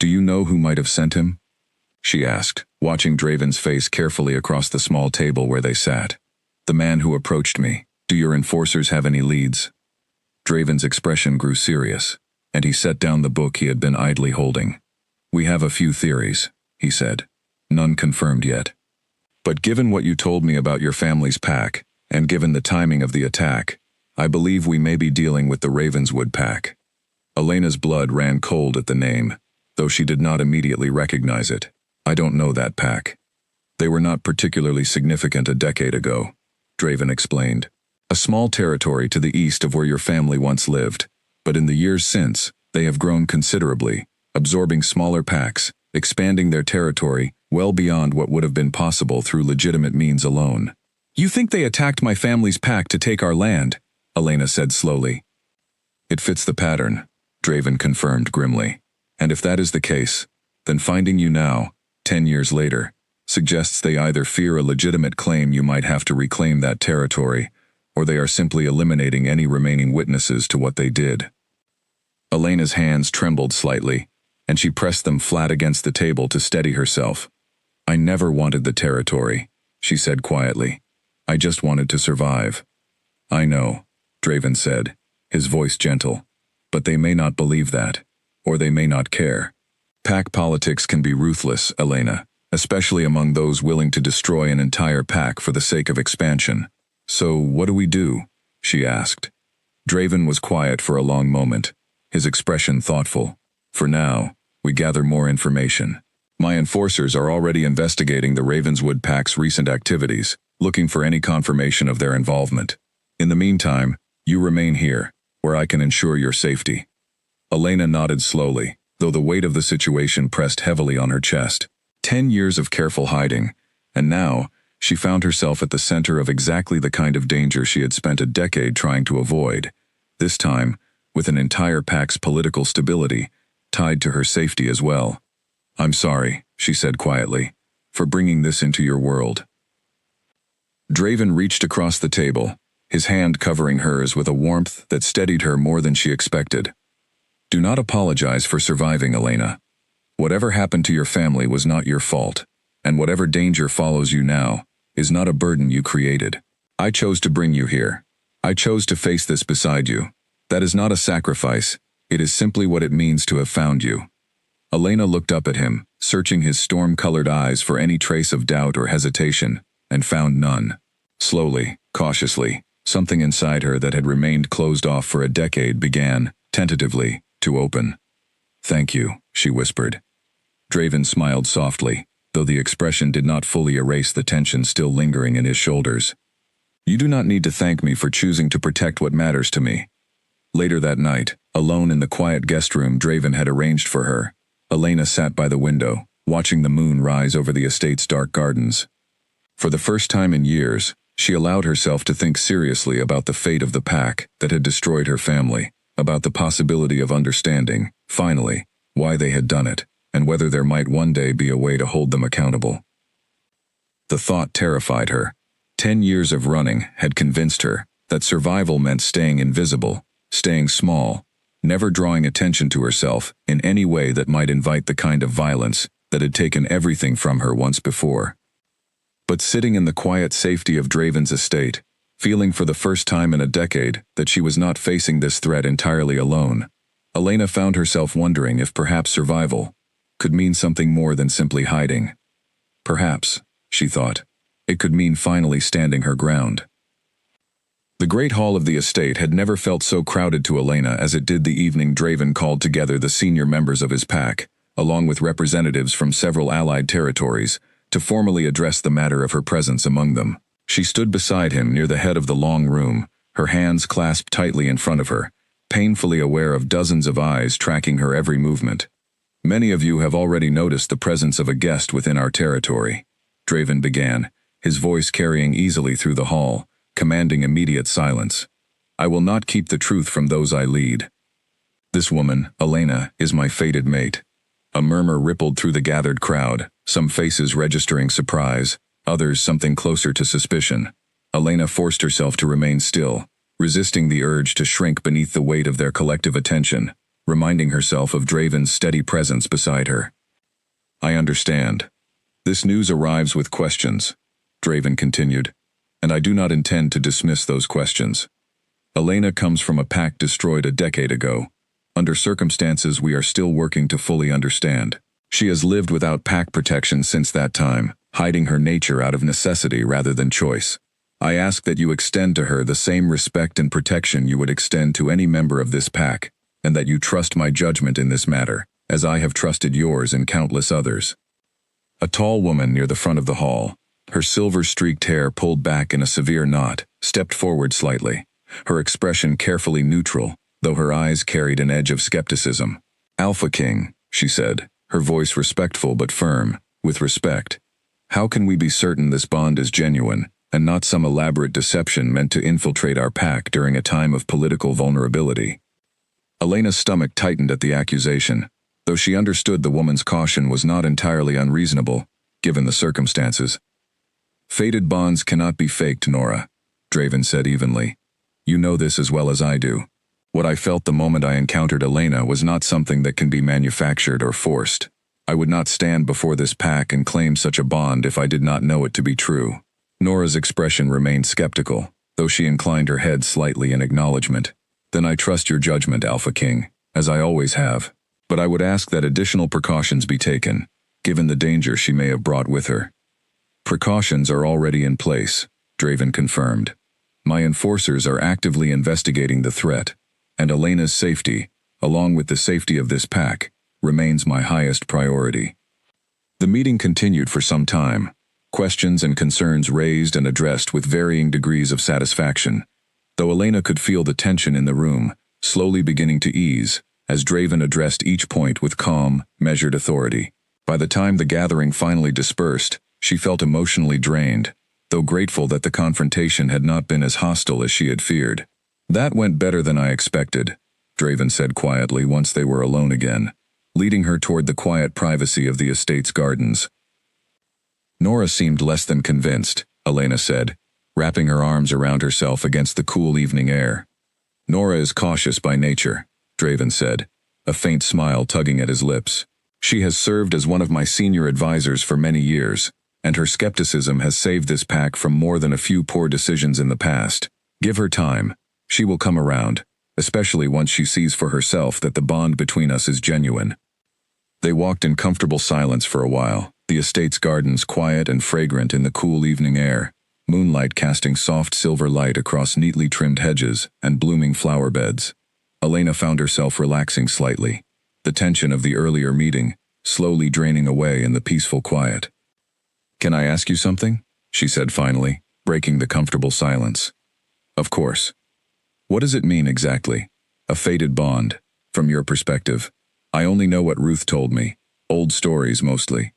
"Do you know who might have sent him?" she asked, watching Draven's face carefully across the small table where they sat. "The man who approached me. Do your enforcers have any leads?" Draven's expression grew serious, and he set down the book he had been idly holding. "We have a few theories," he said. "None confirmed yet. But given what you told me about your family's pack, and given the timing of the attack, I believe we may be dealing with the Ravenswood pack." Elena's blood ran cold at the name, though she did not immediately recognize it. "I don't know that pack. They were not particularly significant a decade ago," Draven explained. "A small territory to the east of where your family once lived, but in the years since, They have grown considerably, absorbing smaller packs, expanding their territory well beyond what would have been possible through legitimate means alone. You think they attacked my family's pack to take our land? Elena said slowly. It fits the pattern, Draven confirmed grimly. And if that is the case, then finding you now, 10 years later, suggests they either fear a legitimate claim you might have to reclaim that territory, or they are simply eliminating any remaining witnesses to what they did. Elena's hands trembled slightly, and she pressed them flat against the table to steady herself. I never wanted the territory, she said quietly. I just wanted to survive. I know, Draven said, his voice gentle, but they may not believe that, or they may not care. Pack politics can be ruthless, Elena, especially among those willing to destroy an entire pack for the sake of expansion. So what do we do? She asked. Draven was quiet for a long moment, his expression thoughtful. For now, we gather more information. My enforcers are already investigating the Ravenswood Pack's recent activities, looking for any confirmation of their involvement. In the meantime, you remain here, where I can ensure your safety. Elena nodded slowly, though the weight of the situation pressed heavily on her chest. 10 years of careful hiding, and now, she found herself at the center of exactly the kind of danger she had spent a decade trying to avoid, this time, with an entire pack's political stability tied to her safety as well. I'm sorry, she said quietly, for bringing this into your world. Draven reached across the table, his hand covering hers with a warmth that steadied her more than she expected. Do not apologize for surviving, Elena. Whatever happened to your family was not your fault, and whatever danger follows you now is not a burden you created. I chose to bring you here. I chose to face this beside you. That is not a sacrifice, it is simply what it means to have found you. Elena looked up at him, searching his storm-colored eyes for any trace of doubt or hesitation, and found none. Slowly, cautiously, something inside her that had remained closed off for a decade began, tentatively, to open. Thank you, she whispered. Draven smiled softly, though the expression did not fully erase the tension still lingering in his shoulders. You do not need to thank me for choosing to protect what matters to me. Later that night, alone in the quiet guest room Draven had arranged for her, Elena sat by the window, watching the moon rise over the estate's dark gardens. For the first time in years, she allowed herself to think seriously about the fate of the pack that had destroyed her family, about the possibility of understanding, finally, why they had done it, and whether there might one day be a way to hold them accountable. The thought terrified her. 10 years of running had convinced her that survival meant staying invisible, staying small, never drawing attention to herself in any way that might invite the kind of violence that had taken everything from her once before. But sitting in the quiet safety of Draven's estate, feeling for the first time in a decade that she was not facing this threat entirely alone, Elena found herself wondering if perhaps survival could mean something more than simply hiding. Perhaps, she thought, it could mean finally standing her ground. The great hall of the estate had never felt so crowded to Elena as it did the evening Draven called together the senior members of his pack, along with representatives from several allied territories, to formally address the matter of her presence among them. She stood beside him near the head of the long room, her hands clasped tightly in front of her, painfully aware of dozens of eyes tracking her every movement. Many of you have already noticed the presence of a guest within our territory, Draven began, his voice carrying easily through the hall, commanding immediate silence. I will not keep the truth from those I lead. This woman, Elena, is my fated mate. A murmur rippled through the gathered crowd, some faces registering surprise, others something closer to suspicion. Elena forced herself to remain still, resisting the urge to shrink beneath the weight of their collective attention, reminding herself of Draven's steady presence beside her. I understand. This news arrives with questions, Draven continued, and I do not intend to dismiss those questions. Elena comes from a pack destroyed a decade ago, under circumstances we are still working to fully understand. She has lived without pack protection since that time, hiding her nature out of necessity rather than choice. I ask that you extend to her the same respect and protection you would extend to any member of this pack, and that you trust my judgment in this matter, as I have trusted yours in countless others. A tall woman near the front of the hall, her silver-streaked hair pulled back in a severe knot, stepped forward slightly, her expression carefully neutral, though her eyes carried an edge of skepticism. "Alpha King," she said, her voice respectful but firm, with respect. "How can we be certain this bond is genuine, and not some elaborate deception meant to infiltrate our pack during a time of political vulnerability?" Elena's stomach tightened at the accusation, though she understood the woman's caution was not entirely unreasonable, given the circumstances. "Fated bonds cannot be faked, Nora," Draven said evenly. "You know this as well as I do. What I felt the moment I encountered Elena was not something that can be manufactured or forced. I would not stand before this pack and claim such a bond if I did not know it to be true." Nora's expression remained skeptical, though she inclined her head slightly in acknowledgement. "Then I trust your judgment, Alpha King, as I always have. But I would ask that additional precautions be taken, given the danger she may have brought with her." "Precautions are already in place," Draven confirmed. "My enforcers are actively investigating the threat, and Elena's safety, along with the safety of this pack, remains my highest priority." The meeting continued for some time, questions and concerns raised and addressed with varying degrees of satisfaction, though Elena could feel the tension in the room slowly beginning to ease as Draven addressed each point with calm, measured authority. By the time the gathering finally dispersed, she felt emotionally drained, though grateful that the confrontation had not been as hostile as she had feared. "That went better than I expected," Draven said quietly once they were alone again, leading her toward the quiet privacy of the estate's gardens. "Nora seemed less than convinced," Elena said, wrapping her arms around herself against the cool evening air. "Nora is cautious by nature," Draven said, a faint smile tugging at his lips. "She has served as one of my senior advisors for many years, and her skepticism has saved this pack from more than a few poor decisions in the past. Give her time. She will come around, especially once she sees for herself that the bond between us is genuine." They walked in comfortable silence for a while, the estate's gardens quiet and fragrant in the cool evening air, moonlight casting soft silver light across neatly trimmed hedges and blooming flower beds. Elena found herself relaxing slightly, the tension of the earlier meeting slowly draining away in the peaceful quiet. "Can I ask you something?" she said finally, breaking the comfortable silence. "Of course. What does it mean exactly? A fated bond, from your perspective? I only know what Ruth told me, old stories mostly."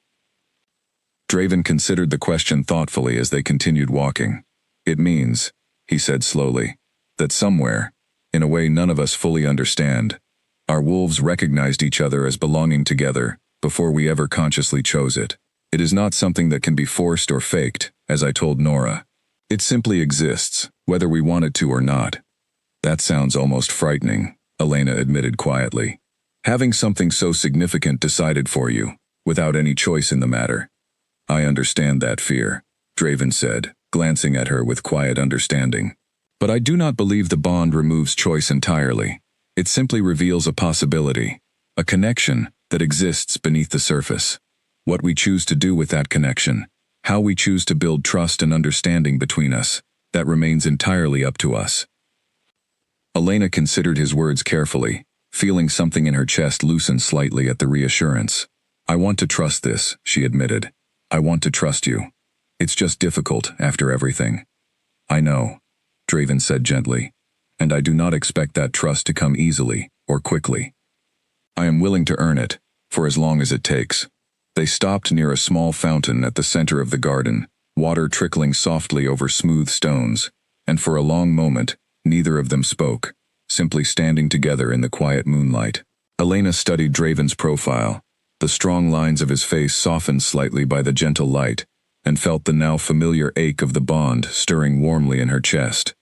Draven considered the question thoughtfully as they continued walking. "It means," he said slowly, "that somewhere, in a way none of us fully understand, our wolves recognized each other as belonging together before we ever consciously chose it. It is not something that can be forced or faked, as I told Nora. It simply exists, whether we want it to or not." "That sounds almost frightening," Elena admitted quietly. "Having something so significant decided for you, without any choice in the matter." "I understand that fear," Draven said, glancing at her with quiet understanding. "But I do not believe the bond removes choice entirely. It simply reveals a possibility, a connection that exists beneath the surface. What we choose to do with that connection, how we choose to build trust and understanding between us, that remains entirely up to us." Elena considered his words carefully, feeling something in her chest loosen slightly at the reassurance. "I want to trust this," she admitted. "I want to trust you. It's just difficult after everything." "I know," Draven said gently, "and I do not expect that trust to come easily or quickly. I am willing to earn it, for as long as it takes." They stopped near a small fountain at the center of the garden, water trickling softly over smooth stones, and for a long moment, neither of them spoke, simply standing together in the quiet moonlight. Elena studied Draven's profile, the strong lines of his face softened slightly by the gentle light, and felt the now familiar ache of the bond stirring warmly in her chest.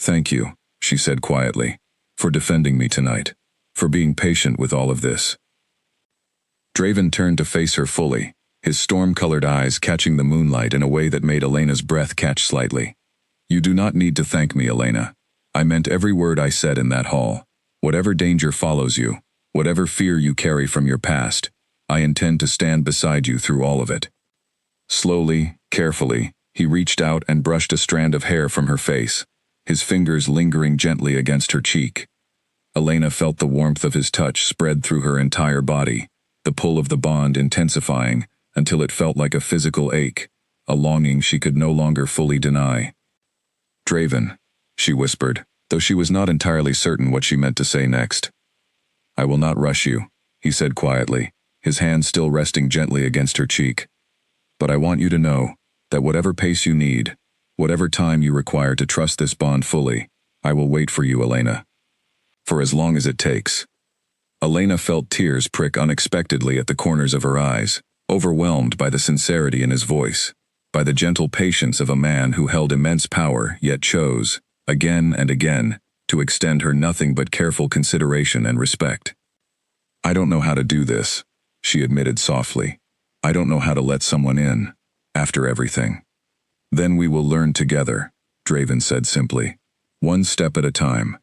"Thank you," she said quietly, "for defending me tonight, for being patient with all of this." Draven turned to face her fully, his storm-colored eyes catching the moonlight in a way that made Elena's breath catch slightly. "You do not need to thank me, Elena. I meant every word I said in that hall. Whatever danger follows you, whatever fear you carry from your past, I intend to stand beside you through all of it." Slowly, carefully, he reached out and brushed a strand of hair from her face, his fingers lingering gently against her cheek. Elena felt the warmth of his touch spread through her entire body, the pull of the bond intensifying until it felt like a physical ache, a longing she could no longer fully deny. "Draven," she whispered, though she was not entirely certain what she meant to say next. "I will not rush you," he said quietly, his hand still resting gently against her cheek. "But I want you to know that whatever pace you need, whatever time you require to trust this bond fully, I will wait for you, Elena. For as long as it takes." Elena felt tears prick unexpectedly at the corners of her eyes, overwhelmed by the sincerity in his voice, by the gentle patience of a man who held immense power yet chose, again and again, to extend her nothing but careful consideration and respect. "I don't know how to do this," she admitted softly. "I don't know how to let someone in, after everything." "Then we will learn together," Draven said simply. "One step at a time."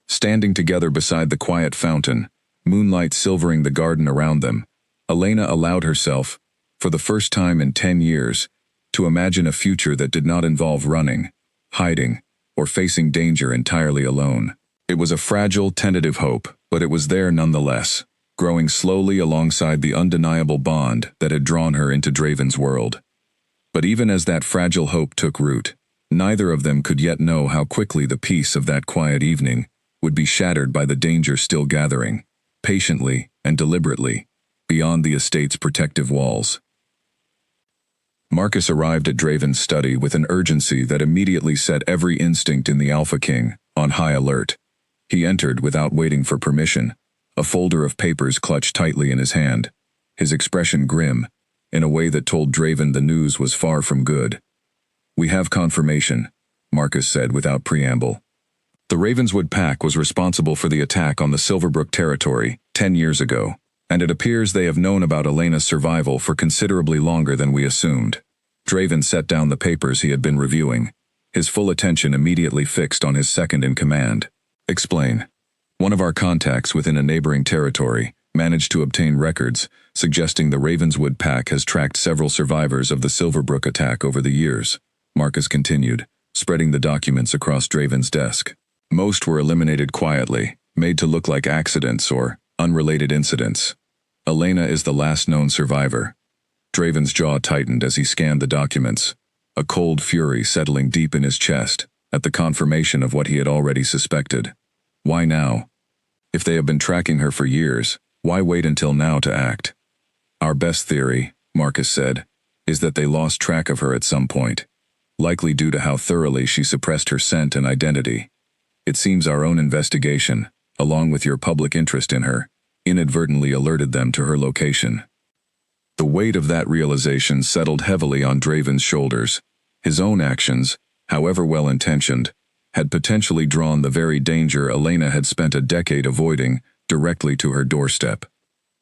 Standing together beside the quiet fountain, moonlight silvering the garden around them, Elena allowed herself, for the first time in 10 years, to imagine a future that did not involve running, hiding, or facing danger entirely alone. It was a fragile, tentative hope, but it was there nonetheless, growing slowly alongside the undeniable bond that had drawn her into Draven's world. But even as that fragile hope took root, neither of them could yet know how quickly the peace of that quiet evening would be shattered by the danger still gathering, patiently and deliberately, beyond the estate's protective walls. Marcus arrived at Draven's study with an urgency that immediately set every instinct in the Alpha King on high alert. He entered without waiting for permission, a folder of papers clutched tightly in his hand, his expression grim, in a way that told Draven the news was far from good. "We have confirmation," Marcus said without preamble. "The Ravenswood Pack was responsible for the attack on the Silverbrook territory 10 years ago, and it appears they have known about Elena's survival for considerably longer than we assumed." Draven set down the papers he had been reviewing, his full attention immediately fixed on his second-in-command. "Explain." "One of our contacts within a neighboring territory managed to obtain records suggesting the Ravenswood Pack has tracked several survivors of the Silverbrook attack over the years," Marcus continued, spreading the documents across Draven's desk. "Most were eliminated quietly, made to look like accidents or unrelated incidents. Elena is the last known survivor." Draven's jaw tightened as he scanned the documents, a cold fury settling deep in his chest at the confirmation of what he had already suspected. Why now? If they have been tracking her for years, why wait until now to act? "Our best theory," Marcus said, "is that they lost track of her at some point, likely due to how thoroughly she suppressed her scent and identity. It seems our own investigation, along with your public interest in her, inadvertently alerted them to her location." The weight of that realization settled heavily on Draven's shoulders. His own actions, however well-intentioned, had potentially drawn the very danger Elena had spent a decade avoiding directly to her doorstep.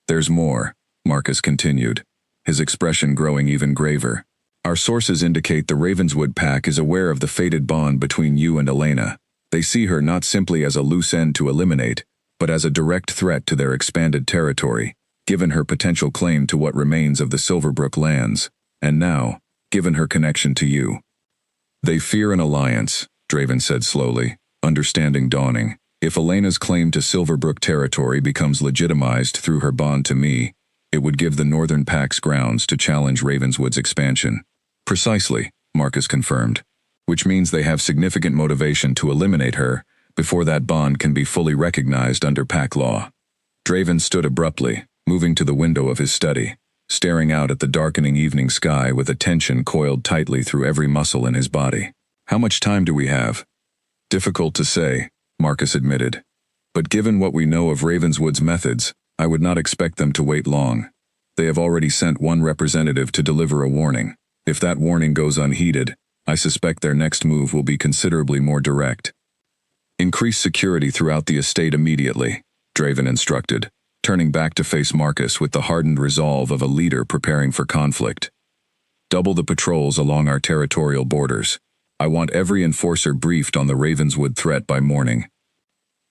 "There's more," Marcus continued, his expression growing even graver. "Our sources indicate the Ravenswood Pack is aware of the fated bond between you and Elena. They see her not simply as a loose end to eliminate, but as a direct threat to their expanded territory, given her potential claim to what remains of the Silverbrook lands, and now, given her connection to you. They fear an alliance," Draven said slowly, understanding dawning. "If Elena's claim to Silverbrook territory becomes legitimized through her bond to me, it would give the Northern Pack's grounds to challenge Ravenswood's expansion." "Precisely," Marcus confirmed, "which means they have significant motivation to eliminate her before that bond can be fully recognized under Pack law." Draven stood abruptly, moving to the window of his study, staring out at the darkening evening sky with attention coiled tightly through every muscle in his body. "How much time do we have?" "Difficult to say," Marcus admitted. "But given what we know of Ravenswood's methods, I would not expect them to wait long. They have already sent one representative to deliver a warning. If that warning goes unheeded, I suspect their next move will be considerably more direct." "Increase security throughout the estate immediately," Draven instructed, turning back to face Marcus with the hardened resolve of a leader preparing for conflict. "Double the patrols along our territorial borders. I want every enforcer briefed on the Ravenswood threat by morning."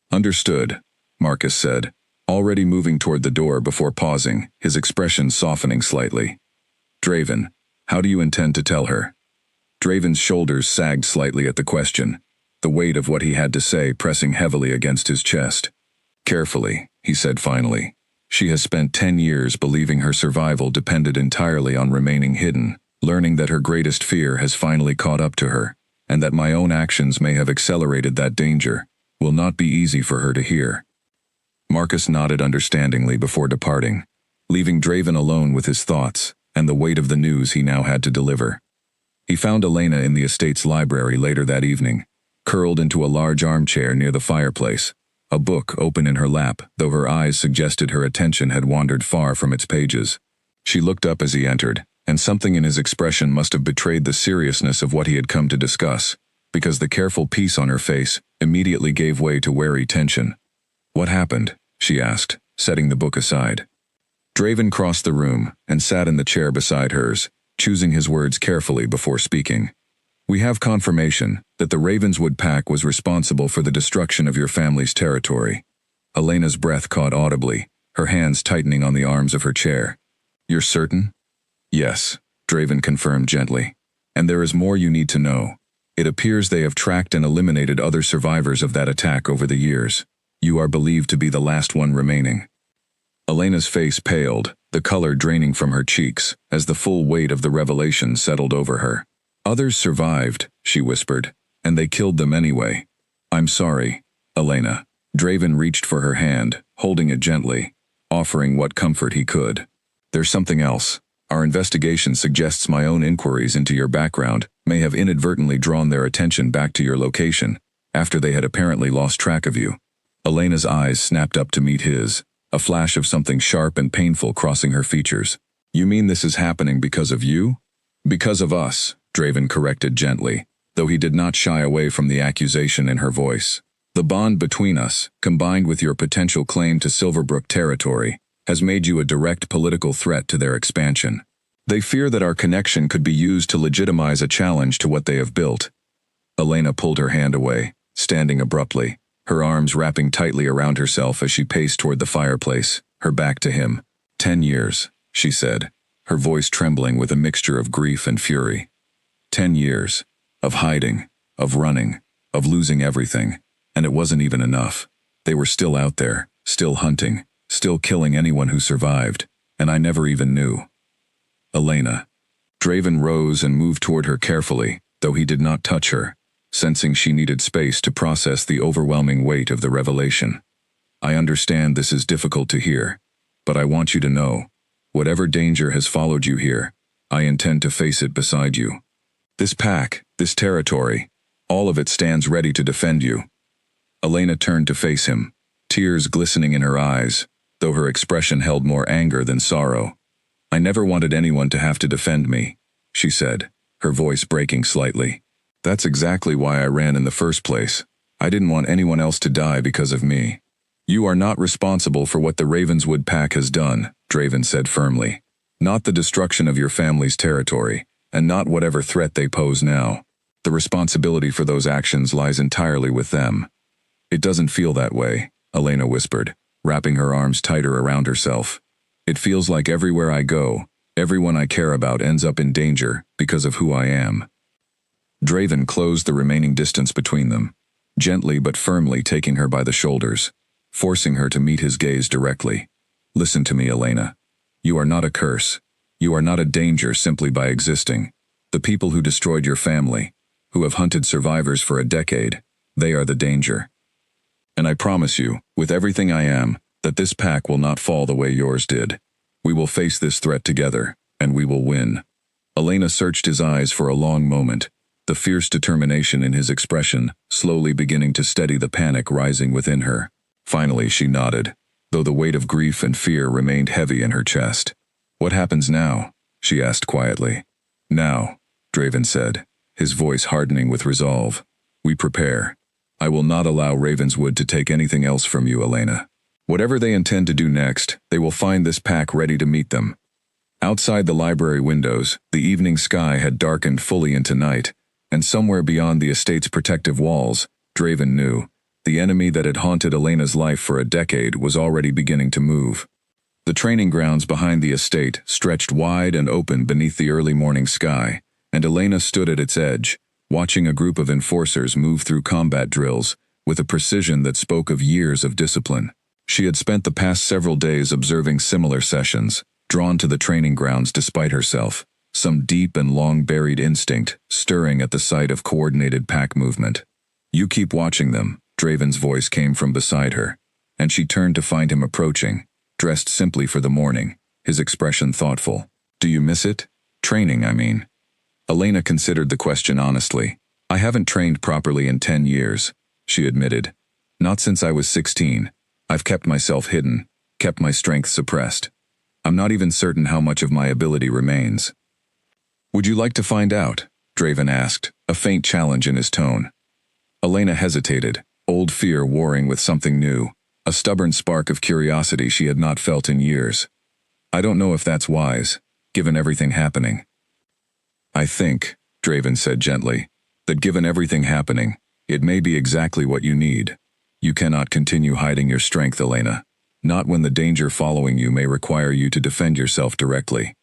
"Understood," Marcus said, already moving toward the door before pausing, his expression softening slightly. "Draven, how do you intend to tell her?" Draven's shoulders sagged slightly at the question, the weight of what he had to say pressing heavily against his chest. "Carefully," he said finally. "She has spent 10 years believing her survival depended entirely on remaining hidden, learning that her greatest fear has finally caught up to her, and that my own actions may have accelerated that danger, will not be easy for her to hear. Marcus nodded understandingly before departing, leaving Draven alone with his thoughts and the weight of the news he now had to deliver. He found Elena in the estate's library later that evening, curled into a large armchair near the fireplace, a book open in her lap, though her eyes suggested her attention had wandered far from its pages. She looked up as he entered, and something in his expression must have betrayed the seriousness of what he had come to discuss, because the careful peace on her face immediately gave way to wary tension. "What happened?" she asked, setting the book aside. Draven crossed the room and sat in the chair beside hers, choosing his words carefully before speaking. "We have confirmation that the Ravenswood Pack was responsible for the destruction of your family's territory." Elena's breath caught audibly, her hands tightening on the arms of her chair. "You're certain?" "Yes," Draven confirmed gently. "And there is more you need to know. It appears they have tracked and eliminated other survivors of that attack over the years. You are believed to be the last one remaining." Elena's face paled, the color draining from her cheeks, as the full weight of the revelation settled over her. "Others survived," she whispered, "and they killed them anyway. I'm sorry, Elena." Draven reached for her hand, holding it gently, offering what comfort he could. "There's something else. Our investigation suggests my own inquiries into your background may have inadvertently drawn their attention back to your location, after they had apparently lost track of you." Elena's eyes snapped up to meet his, a flash of something sharp and painful crossing her features. "You mean this is happening because of you?" "Because of us," Draven corrected gently, though he did not shy away from the accusation in her voice. "The bond between us, combined with your potential claim to Silverbrook territory, has made you a direct political threat to their expansion. They fear that our connection could be used to legitimize a challenge to what they have built." Elena pulled her hand away, standing abruptly, her arms wrapping tightly around herself as she paced toward the fireplace, her back to him. 10 years, she said, her voice trembling with a mixture of grief and fury. 10 years. Of hiding, of running, of losing everything. And it wasn't even enough. They were still out there, still hunting, still killing anyone who survived, and I never even knew. Elena. Draven rose and moved toward her carefully, though he did not touch her, sensing she needed space to process the overwhelming weight of the revelation. "I understand this is difficult to hear, but I want you to know, whatever danger has followed you here, I intend to face it beside you. This pack, this territory, all of it stands ready to defend you." Elena turned to face him, tears glistening in her eyes, though her expression held more anger than sorrow. "I never wanted anyone to have to defend me," she said, her voice breaking slightly. "That's exactly why I ran in the first place. I didn't want anyone else to die because of me." "You are not responsible for what the Ravenswood Pack has done," Draven said firmly. "Not the destruction of your family's territory, and not whatever threat they pose now. The responsibility for those actions lies entirely with them." "It doesn't feel that way," Elena whispered, wrapping her arms tighter around herself. "It feels like everywhere I go, everyone I care about ends up in danger because of who I am." Draven closed the remaining distance between them, gently but firmly taking her by the shoulders, forcing her to meet his gaze directly. "Listen to me, Elena. You are not a curse. You are not a danger simply by existing. The people who destroyed your family, who have hunted survivors for a decade, they are the danger. And I promise you, with everything I am, that this pack will not fall the way yours did. We will face this threat together, and we will win." Elena searched his eyes for a long moment, the fierce determination in his expression slowly beginning to steady the panic rising within her. Finally she nodded, though the weight of grief and fear remained heavy in her chest. "What happens now?" she asked quietly. "Now," Draven said, his voice hardening with resolve, "we prepare. I will not allow Ravenswood to take anything else from you, Elena. Whatever they intend to do next, they will find this pack ready to meet them." Outside the library windows, the evening sky had darkened fully into night, and somewhere beyond the estate's protective walls, Draven knew, the enemy that had haunted Elena's life for a decade was already beginning to move. The training grounds behind the estate stretched wide and open beneath the early morning sky, and Elena stood at its edge, watching a group of enforcers move through combat drills with a precision that spoke of years of discipline. She had spent the past several days observing similar sessions, drawn to the training grounds despite herself, some deep and long-buried instinct stirring at the sight of coordinated pack movement. "You keep watching them," Draven's voice came from beside her, and she turned to find him approaching, dressed simply for the morning, his expression thoughtful. "Do you miss it? Training, I mean." Elena considered the question honestly. "I haven't trained properly in 10 years, she admitted. "Not since I was 16. I've kept myself hidden, kept my strength suppressed. I'm not even certain how much of my ability remains." "Would you like to find out?" Draven asked, a faint challenge in his tone. Elena hesitated, old fear warring with something new, a stubborn spark of curiosity she had not felt in years. "I don't know if that's wise, given everything happening." "I think," Draven said gently, "that given everything happening, it may be exactly what you need. You cannot continue hiding your strength, Elena. Not when the danger following you may require you to defend yourself directly."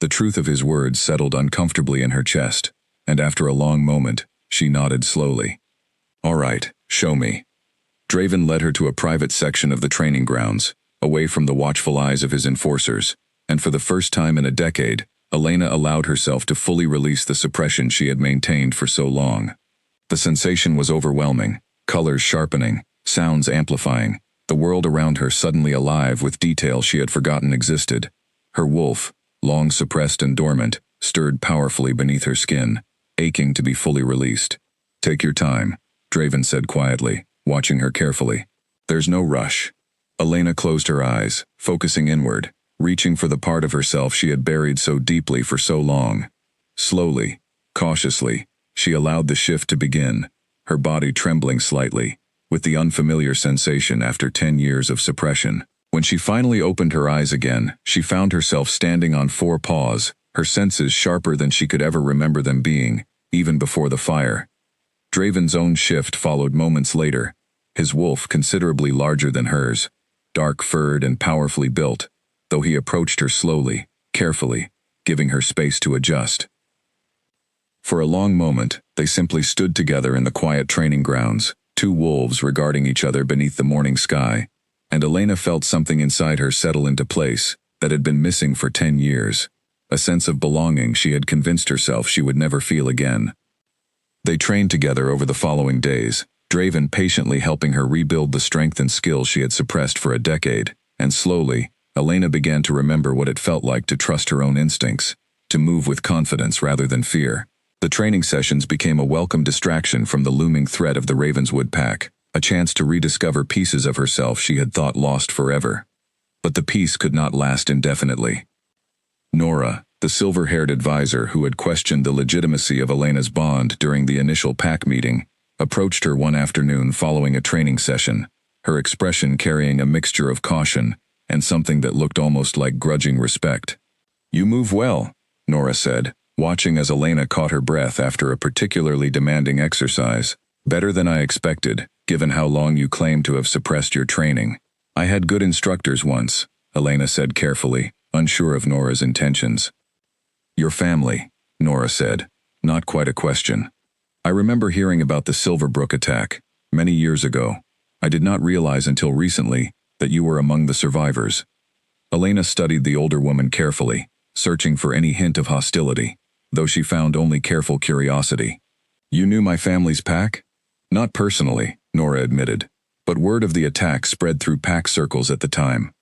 The truth of his words settled uncomfortably in her chest, and after a long moment, she nodded slowly. "All right, show me." Draven led her to a private section of the training grounds, away from the watchful eyes of his enforcers, and for the first time in a decade, Elena allowed herself to fully release the suppression she had maintained for so long. The sensation was overwhelming, colors sharpening, sounds amplifying, the world around her suddenly alive with details she had forgotten existed. Her wolf, long suppressed and dormant, stirred powerfully beneath her skin, aching to be fully released. "Take your time," Draven said quietly, watching her carefully. "There's no rush." Elena closed her eyes, focusing inward, reaching for the part of herself she had buried so deeply for so long. Slowly, cautiously, she allowed the shift to begin, her body trembling slightly, with the unfamiliar sensation after 10 years of suppression. When she finally opened her eyes again, she found herself standing on 4 paws, her senses sharper than she could ever remember them being, even before the fire. Draven's own shift followed moments later, his wolf considerably larger than hers, dark-furred and powerfully built, though he approached her slowly, carefully, giving her space to adjust. For a long moment, they simply stood together in the quiet training grounds, 2 wolves regarding each other beneath the morning sky, and Elena felt something inside her settle into place that had been missing for 10 years, a sense of belonging she had convinced herself she would never feel again. They trained together over the following days, Draven patiently helping her rebuild the strength and skill she had suppressed for a decade, and slowly, Elena began to remember what it felt like to trust her own instincts, to move with confidence rather than fear. The training sessions became a welcome distraction from the looming threat of the Ravenswood pack, a chance to rediscover pieces of herself she had thought lost forever. But the peace could not last indefinitely. Nora, the silver-haired advisor who had questioned the legitimacy of Elena's bond during the initial pack meeting, approached her one afternoon following a training session, her expression carrying a mixture of caution and something that looked almost like grudging respect. "You move well," Nora said, watching as Elena caught her breath after a particularly demanding exercise. "Better than I expected, given how long you claim to have suppressed your training." "I had good instructors once," Elena said carefully, unsure of Nora's intentions. "Your family," Nora said, not quite a question. "I remember hearing about the Silverbrook attack, many years ago. I did not realize until recently that you were among the survivors." Elena studied the older woman carefully, searching for any hint of hostility, though she found only careful curiosity. "You knew my family's pack?" "Not personally," Nora admitted, "but word of the attack spread through pack circles at the time.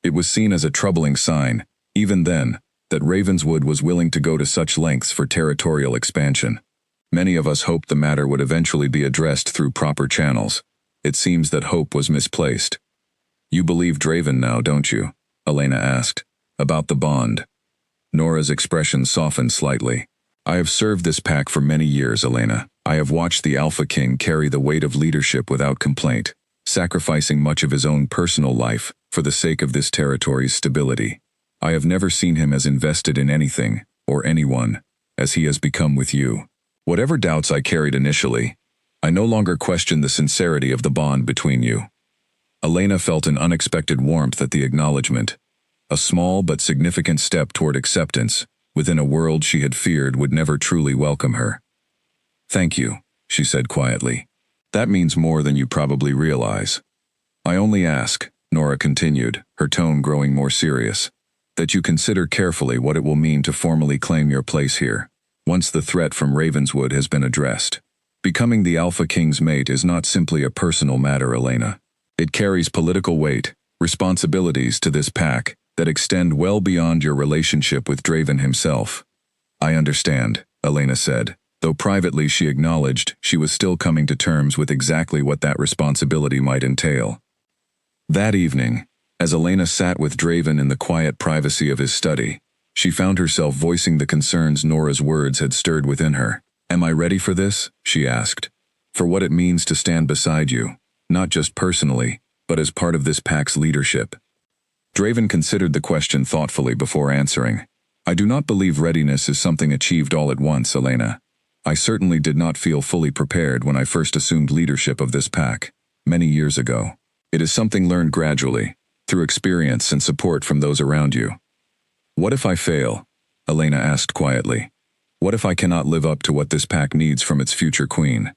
It was seen as a troubling sign, even then, that Ravenswood was willing to go to such lengths for territorial expansion. Many of us hoped the matter would eventually be addressed through proper channels. It seems that hope was misplaced." "You believe Draven now, don't you?" Elena asked. "About the bond." Nora's expression softened slightly. "I have served this pack for many years, Elena. I have watched the Alpha King carry the weight of leadership without complaint, sacrificing much of his own personal life for the sake of this territory's stability. I have never seen him as invested in anything, or anyone, as he has become with you. Whatever doubts I carried initially, I no longer question the sincerity of the bond between you." Elena felt an unexpected warmth at the acknowledgement, a small but significant step toward acceptance within a world she had feared would never truly welcome her. "Thank you," she said quietly. "That means more than you probably realize." "I only ask," Nora continued, her tone growing more serious, that you consider carefully what it will mean to formally claim your place here, once the threat from Ravenswood has been addressed. Becoming the Alpha King's mate is not simply a personal matter, Elena. It carries political weight, responsibilities to this pack that extend well beyond your relationship with Draven himself. I understand, Elena said, though privately she acknowledged she was still coming to terms with exactly what that responsibility might entail. That evening, as Elena sat with Draven in the quiet privacy of his study, she found herself voicing the concerns Nora's words had stirred within her. "Am I ready for this?" she asked. "For what it means to stand beside you, not just personally, but as part of this pack's leadership?" Draven considered the question thoughtfully before answering. "I do not believe readiness is something achieved all at once, Elena. I certainly did not feel fully prepared when I first assumed leadership of this pack, many years ago. It is something learned gradually, through experience and support from those around you." "What if I fail?" Elena asked quietly. "What if I cannot live up to what this pack needs from its future queen?"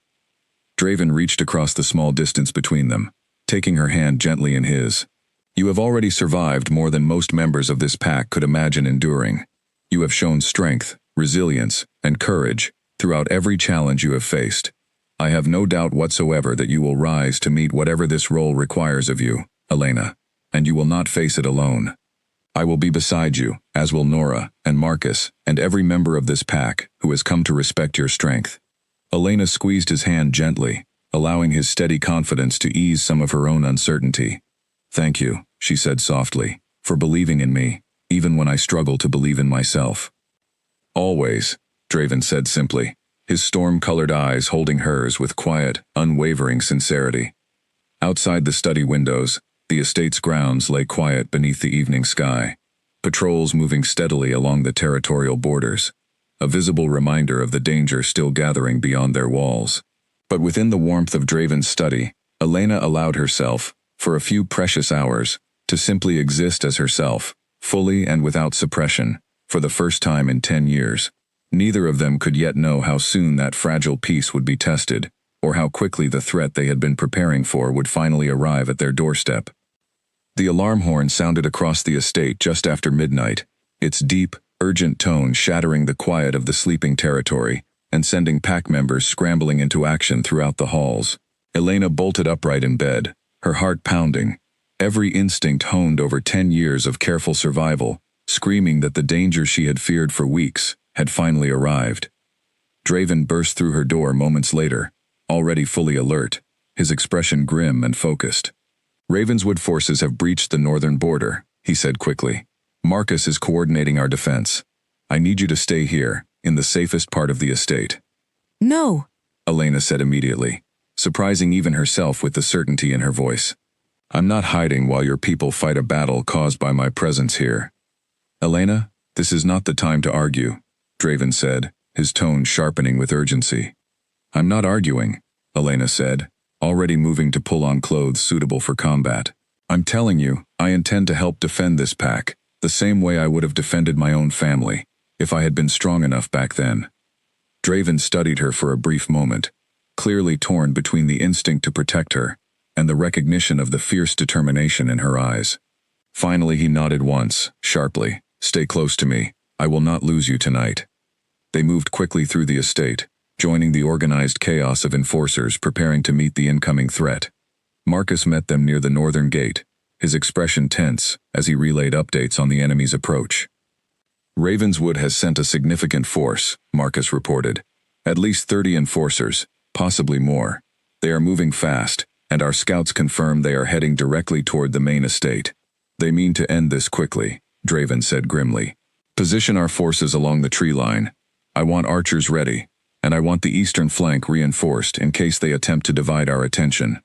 Draven reached across the small distance between them, taking her hand gently in his. "You have already survived more than most members of this pack could imagine enduring. You have shown strength, resilience, and courage throughout every challenge you have faced. I have no doubt whatsoever that you will rise to meet whatever this role requires of you, Elena, and you will not face it alone. I will be beside you, as will Nora and Marcus and every member of this pack who has come to respect your strength." Elena squeezed his hand gently, allowing his steady confidence to ease some of her own uncertainty. "Thank you," she said softly, "for believing in me, even when I struggle to believe in myself." "Always," Draven said simply, his storm-colored eyes holding hers with quiet, unwavering sincerity. Outside the study windows, the estate's grounds lay quiet beneath the evening sky, patrols moving steadily along the territorial borders, a visible reminder of the danger still gathering beyond their walls. But within the warmth of Draven's study, Elena allowed herself, for a few precious hours, to simply exist as herself, fully and without suppression, for the first time in 10 years. Neither of them could yet know how soon that fragile peace would be tested, or how quickly the threat they had been preparing for would finally arrive at their doorstep. The alarm horn sounded across the estate just after midnight, its deep, urgent tone shattering the quiet of the sleeping territory and sending pack members scrambling into action throughout the halls. Elena bolted upright in bed, her heart pounding, every instinct honed over 10 years of careful survival, screaming that the danger she had feared for weeks had finally arrived. Draven burst through her door moments later, already fully alert, his expression grim and focused. "Ravenswood forces have breached the northern border," he said quickly. "Marcus is coordinating our defense. I need you to stay here, in the safest part of the estate." "No," Elena said immediately, surprising even herself with the certainty in her voice. "I'm not hiding while your people fight a battle caused by my presence here." "Elena, this is not the time to argue," Draven said, his tone sharpening with urgency. "I'm not arguing," Elena said, already moving to pull on clothes suitable for combat. "I'm telling you, I intend to help defend this pack, the same way I would have defended my own family, if I had been strong enough back then." Draven studied her for a brief moment, clearly torn between the instinct to protect her and the recognition of the fierce determination in her eyes. Finally he nodded once, sharply. "Stay close to me. I will not lose you tonight." They moved quickly through the estate, joining the organized chaos of enforcers preparing to meet the incoming threat. Marcus met them near the northern gate, his expression tense as he relayed updates on the enemy's approach. "Ravenswood has sent a significant force," Marcus reported. "At least 30 enforcers, possibly more. They are moving fast, and our scouts confirm they are heading directly toward the main estate. They mean to end this quickly," Draven said grimly. "Position our forces along the tree line. I want archers ready, and I want the eastern flank reinforced in case they attempt to divide our attention."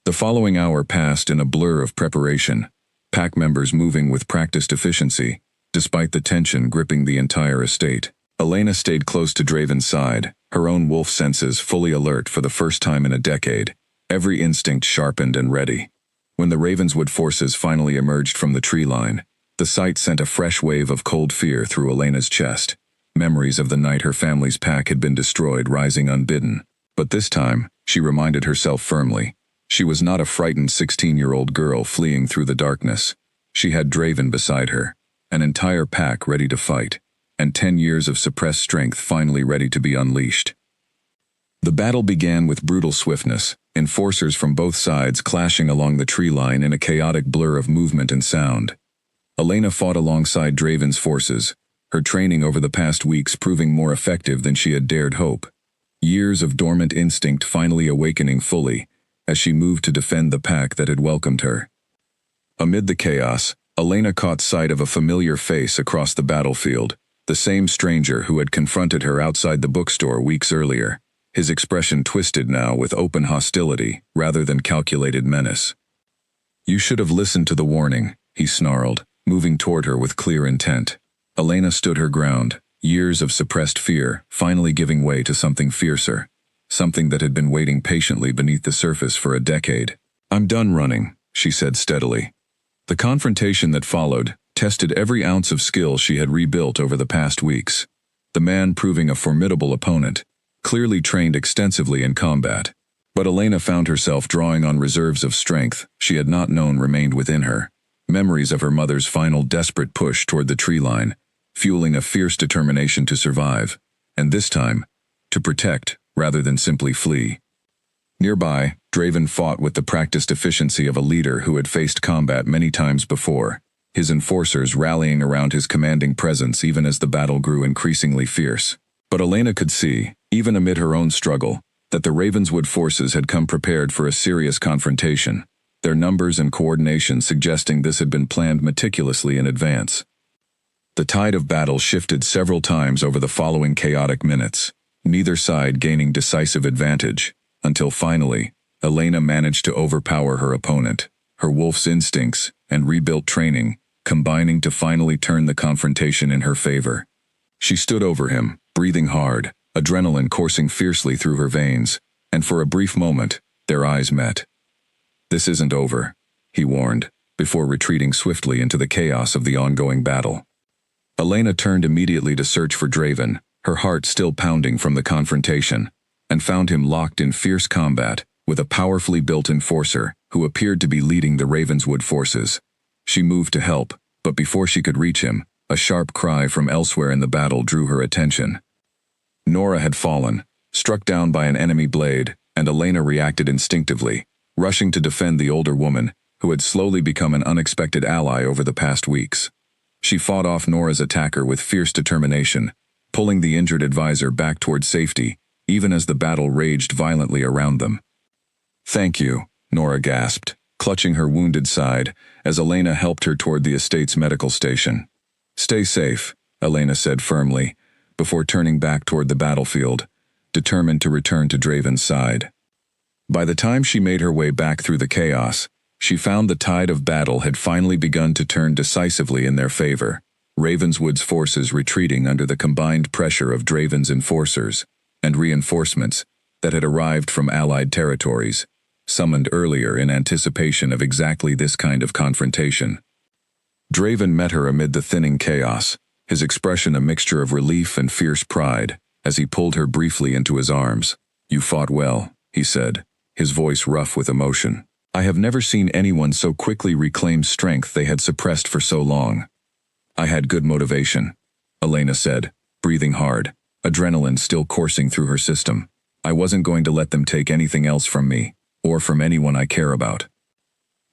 The following hour passed in a blur of preparation, pack members moving with practiced efficiency, despite the tension gripping the entire estate. Elena stayed close to Draven's side, her own wolf senses fully alert for the first time in a decade, every instinct sharpened and ready. When the Ravenswood forces finally emerged from the tree line, the sight sent a fresh wave of cold fear through Elena's chest, memories of the night her family's pack had been destroyed rising unbidden. But this time, she reminded herself firmly, she was not a frightened 16-year-old girl fleeing through the darkness. She had Draven beside her, an entire pack ready to fight, and 10 years of suppressed strength finally ready to be unleashed. The battle began with brutal swiftness, enforcers from both sides clashing along the tree line in a chaotic blur of movement and sound. Elena fought alongside Draven's forces, her training over the past weeks proving more effective than she had dared hope. Years of dormant instinct finally awakening fully, as she moved to defend the pack that had welcomed her. Amid the chaos, Elena caught sight of a familiar face across the battlefield, the same stranger who had confronted her outside the bookstore weeks earlier, his expression twisted now with open hostility rather than calculated menace. "You should have listened to the warning," he snarled, moving toward her with clear intent. Elena stood her ground, years of suppressed fear finally giving way to something fiercer, something that had been waiting patiently beneath the surface for a decade. "I'm done running," she said steadily. The confrontation that followed tested every ounce of skill she had rebuilt over the past weeks, the man proving a formidable opponent, clearly trained extensively in combat. But Elena found herself drawing on reserves of strength she had not known remained within her, memories of her mother's final desperate push toward the tree line, fueling a fierce determination to survive, and this time, to protect rather than simply flee. Nearby, Draven fought with the practiced efficiency of a leader who had faced combat many times before, his enforcers rallying around his commanding presence even as the battle grew increasingly fierce. But Elena could see, even amid her own struggle, that the Ravenswood forces had come prepared for a serious confrontation, their numbers and coordination suggesting this had been planned meticulously in advance. The tide of battle shifted several times over the following chaotic minutes, neither side gaining decisive advantage, until finally, Elena managed to overpower her opponent, her wolf's instincts and rebuilt training combining to finally turn the confrontation in her favor. She stood over him, breathing hard, adrenaline coursing fiercely through her veins, and for a brief moment, their eyes met. "This isn't over," he warned, before retreating swiftly into the chaos of the ongoing battle. Elena turned immediately to search for Draven, her heart still pounding from the confrontation, and found him locked in fierce combat with a powerfully built enforcer who appeared to be leading the Ravenswood forces. She moved to help, but before she could reach him, a sharp cry from elsewhere in the battle drew her attention. Nora had fallen, struck down by an enemy blade, and Elena reacted instinctively, rushing to defend the older woman, who had slowly become an unexpected ally over the past weeks. She fought off Nora's attacker with fierce determination, pulling the injured advisor back toward safety, even as the battle raged violently around them. "Thank you," Nora gasped, clutching her wounded side, as Elena helped her toward the estate's medical station. "Stay safe," Elena said firmly, before turning back toward the battlefield, determined to return to Draven's side. By the time she made her way back through the chaos, she found the tide of battle had finally begun to turn decisively in their favor, Ravenswood's forces retreating under the combined pressure of Draven's enforcers and reinforcements that had arrived from allied territories, summoned earlier in anticipation of exactly this kind of confrontation. Draven met her amid the thinning chaos, his expression a mixture of relief and fierce pride, as he pulled her briefly into his arms. "You fought well," he said, his voice rough with emotion. "I have never seen anyone so quickly reclaim strength they had suppressed for so long." "I had good motivation," Elena said, breathing hard, adrenaline still coursing through her system. "I wasn't going to let them take anything else from me, or from anyone I care about."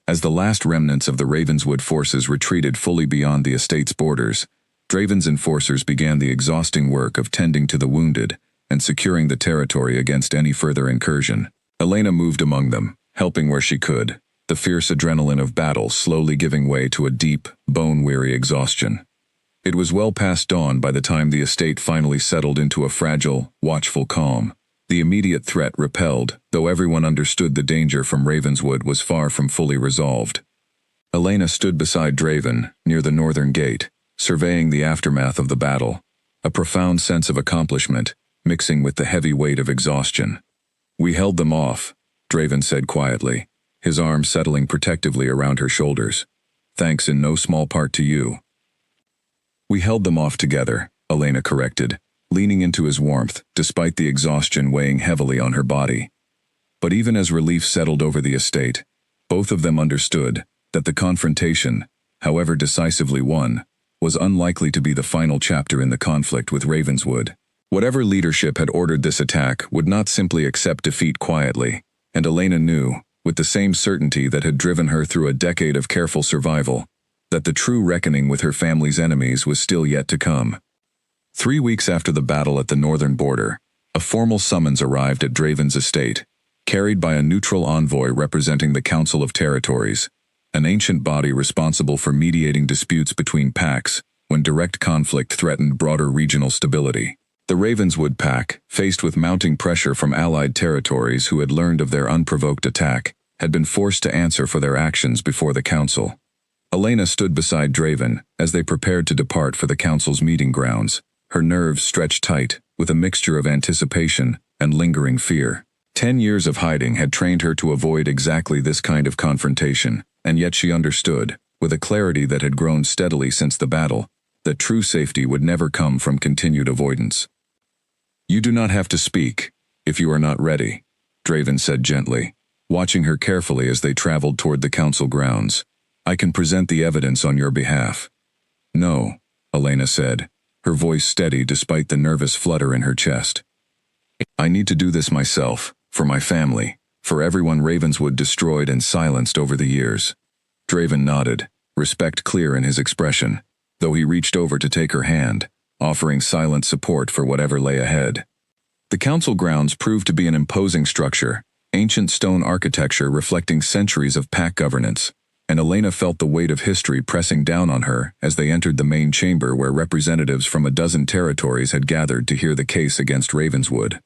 As the last remnants of the Ravenswood forces retreated fully beyond the estate's borders, Draven's enforcers began the exhausting work of tending to the wounded and securing the territory against any further incursion. Elena moved among them, helping where she could, the fierce adrenaline of battle slowly giving way to a deep, bone-weary exhaustion. It was well past dawn by the time the estate finally settled into a fragile, watchful calm. The immediate threat repelled, though everyone understood the danger from Ravenswood was far from fully resolved. Elena stood beside Draven, near the northern gate, surveying the aftermath of the battle, a profound sense of accomplishment, mixing with the heavy weight of exhaustion. "We held them off," Draven said quietly, his arms settling protectively around her shoulders. "Thanks in no small part to you." "We held them off together," Elena corrected, leaning into his warmth, despite the exhaustion weighing heavily on her body. But even as relief settled over the estate, both of them understood that the confrontation, however decisively won, was unlikely to be the final chapter in the conflict with Ravenswood. Whatever leadership had ordered this attack would not simply accept defeat quietly, and Elena knew, with the same certainty that had driven her through a decade of careful survival, that the true reckoning with her family's enemies was still yet to come. 3 weeks after the battle at the northern border, a formal summons arrived at Draven's estate, carried by a neutral envoy representing the Council of Territories, an ancient body responsible for mediating disputes between pacts when direct conflict threatened broader regional stability. The Ravenswood pack, faced with mounting pressure from allied territories who had learned of their unprovoked attack, had been forced to answer for their actions before the council. Elena stood beside Draven as they prepared to depart for the council's meeting grounds, her nerves stretched tight with a mixture of anticipation and lingering fear. 10 years of hiding had trained her to avoid exactly this kind of confrontation, and yet she understood, with a clarity that had grown steadily since the battle, that true safety would never come from continued avoidance. "You do not have to speak, if you are not ready," Draven said gently, watching her carefully as they traveled toward the council grounds. "I can present the evidence on your behalf." "No," Elena said, her voice steady despite the nervous flutter in her chest. "I need to do this myself, for my family, for everyone Ravenswood destroyed and silenced over the years." Draven nodded, respect clear in his expression, though he reached over to take her hand, offering silent support for whatever lay ahead. The council grounds proved to be an imposing structure, ancient stone architecture reflecting centuries of pack governance, and Elena felt the weight of history pressing down on her as they entered the main chamber where representatives from a dozen territories had gathered to hear the case against Ravenswood.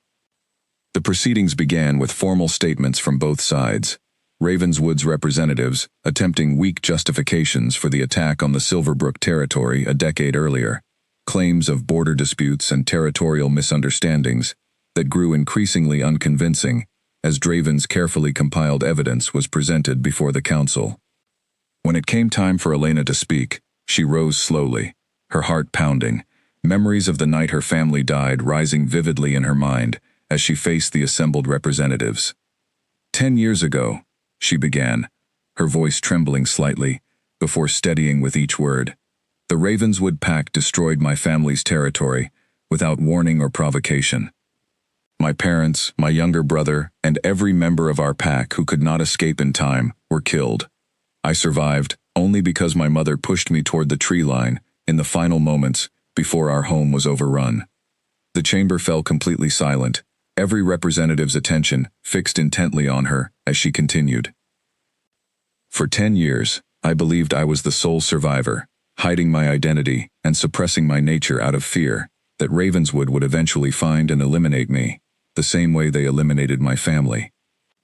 The proceedings began with formal statements from both sides, Ravenswood's representatives attempting weak justifications for the attack on the Silverbrook territory a decade earlier, claims of border disputes and territorial misunderstandings that grew increasingly unconvincing as Draven's carefully compiled evidence was presented before the council. When it came time for Elena to speak, she rose slowly, her heart pounding, memories of the night her family died rising vividly in her mind as she faced the assembled representatives. 10 years ago, she began, her voice trembling slightly, before steadying with each word. The Ravenswood pack destroyed my family's territory without warning or provocation. My parents, my younger brother, and every member of our pack who could not escape in time were killed. I survived only because my mother pushed me toward the tree line in the final moments before our home was overrun. The chamber fell completely silent, every representative's attention fixed intently on her as she continued. For 10 years, I believed I was the sole survivor, hiding my identity and suppressing my nature out of fear that Ravenswood would eventually find and eliminate me, the same way they eliminated my family.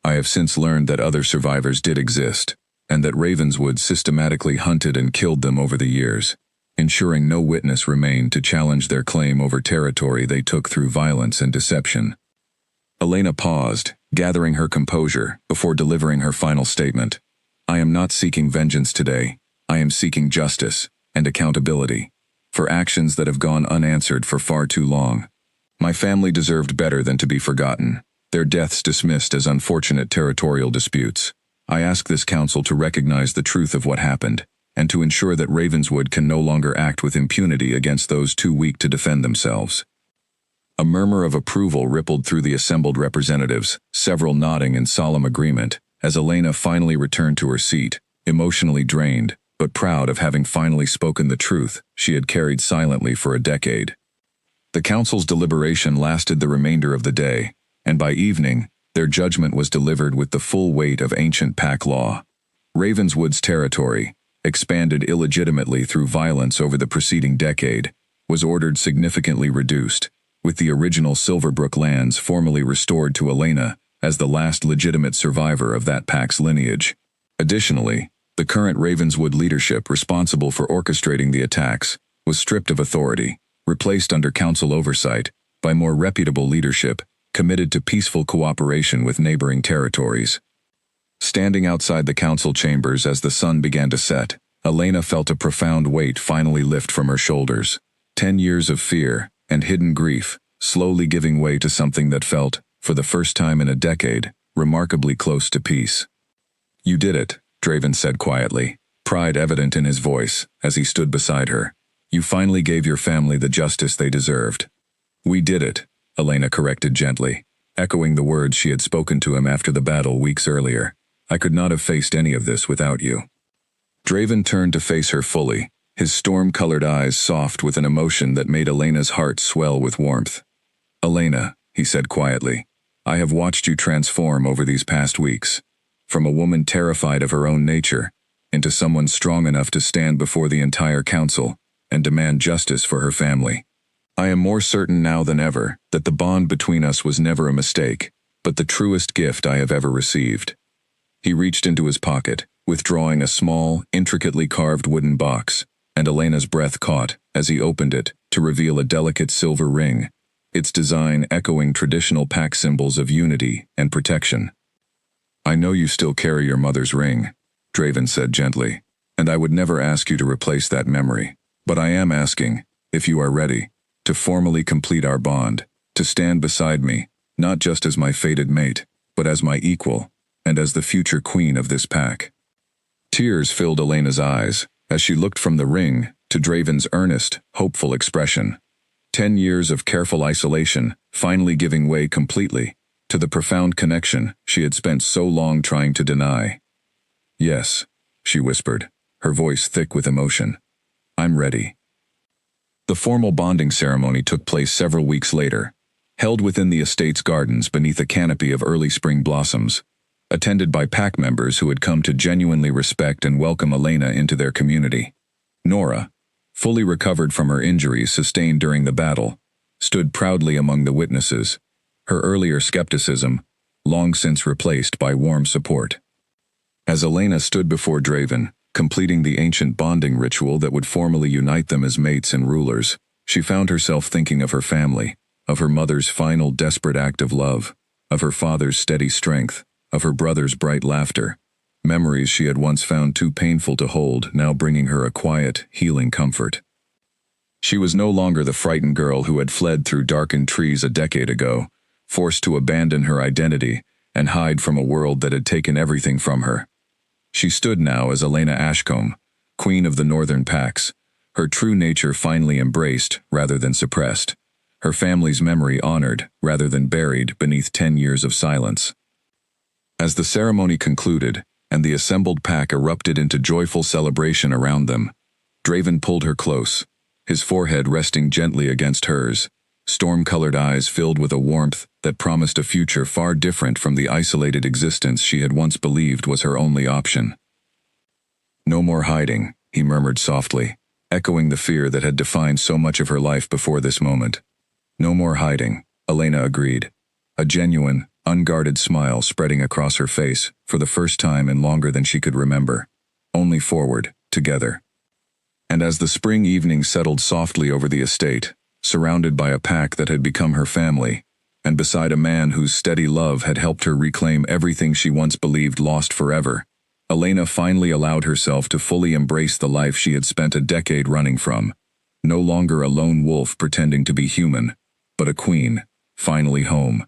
I have since learned that other survivors did exist, and that Ravenswood systematically hunted and killed them over the years, ensuring no witness remained to challenge their claim over territory they took through violence and deception. Elena paused, gathering her composure before delivering her final statement. I am not seeking vengeance today. I am seeking justice and accountability for actions that have gone unanswered for far too long. My family deserved better than to be forgotten, their deaths dismissed as unfortunate territorial disputes. I ask this council to recognize the truth of what happened, and to ensure that Ravenswood can no longer act with impunity against those too weak to defend themselves. A murmur of approval rippled through the assembled representatives, several nodding in solemn agreement, as Elena finally returned to her seat, emotionally drained, but proud of having finally spoken the truth she had carried silently for a decade. The council's deliberation lasted the remainder of the day, and by evening, their judgment was delivered with the full weight of ancient pack law. Ravenswood's territory, expanded illegitimately through violence over the preceding decade, was ordered significantly reduced, with the original Silverbrook lands formally restored to Elena as the last legitimate survivor of that pack's lineage. Additionally, the current Ravenswood leadership responsible for orchestrating the attacks was stripped of authority, replaced under council oversight by more reputable leadership committed to peaceful cooperation with neighboring territories. Standing outside the council chambers as the sun began to set, Elena felt a profound weight finally lift from her shoulders. 10 years of fear and hidden grief, slowly giving way to something that felt, for the first time in a decade, remarkably close to peace. You did it, Draven said quietly, pride evident in his voice as he stood beside her. You finally gave your family the justice they deserved. We did it, Elena corrected gently, echoing the words she had spoken to him after the battle weeks earlier. I could not have faced any of this without you. Draven turned to face her fully, his storm-colored eyes soft with an emotion that made Elena's heart swell with warmth. Elena, he said quietly, I have watched you transform over these past weeks, from a woman terrified of her own nature, into someone strong enough to stand before the entire council and demand justice for her family. I am more certain now than ever that the bond between us was never a mistake, but the truest gift I have ever received. He reached into his pocket, withdrawing a small, intricately carved wooden box, and Elena's breath caught as he opened it to reveal a delicate silver ring, its design echoing traditional pack symbols of unity and protection. I know you still carry your mother's ring, Draven said gently, and I would never ask you to replace that memory, but I am asking, if you are ready, to formally complete our bond, to stand beside me, not just as my fated mate, but as my equal, and as the future queen of this pack. Tears filled Elena's eyes as she looked from the ring to Draven's earnest, hopeful expression. 10 years of careful isolation finally giving way completely to the profound connection she had spent so long trying to deny. Yes, she whispered, her voice thick with emotion. I'm ready. The formal bonding ceremony took place several weeks later, held within the estate's gardens beneath a canopy of early spring blossoms, attended by pack members who had come to genuinely respect and welcome Elena into their community. Nora, fully recovered from her injuries sustained during the battle, stood proudly among the witnesses, her earlier skepticism long since replaced by warm support. As Elena stood before Draven, completing the ancient bonding ritual that would formally unite them as mates and rulers, she found herself thinking of her family, of her mother's final desperate act of love, of her father's steady strength, of her brother's bright laughter, memories she had once found too painful to hold, now bringing her a quiet, healing comfort. She was no longer the frightened girl who had fled through darkened trees a decade ago, forced to abandon her identity and hide from a world that had taken everything from her. She stood now as Elena Ashcombe, queen of the Northern Packs, her true nature finally embraced rather than suppressed, her family's memory honored rather than buried beneath 10 years of silence. As the ceremony concluded and the assembled pack erupted into joyful celebration around them, Draven pulled her close, his forehead resting gently against hers, storm-colored eyes filled with a warmth that promised a future far different from the isolated existence she had once believed was her only option. No more hiding, he murmured softly, echoing the fear that had defined so much of her life before this moment. No more hiding, Elena agreed, a genuine, unguarded smile spreading across her face for the first time in longer than she could remember. Only forward, together. And as the spring evening settled softly over the estate, surrounded by a pack that had become her family, and beside a man whose steady love had helped her reclaim everything she once believed lost forever, Elena finally allowed herself to fully embrace the life she had spent a decade running from, no longer a lone wolf pretending to be human, but a queen, finally home.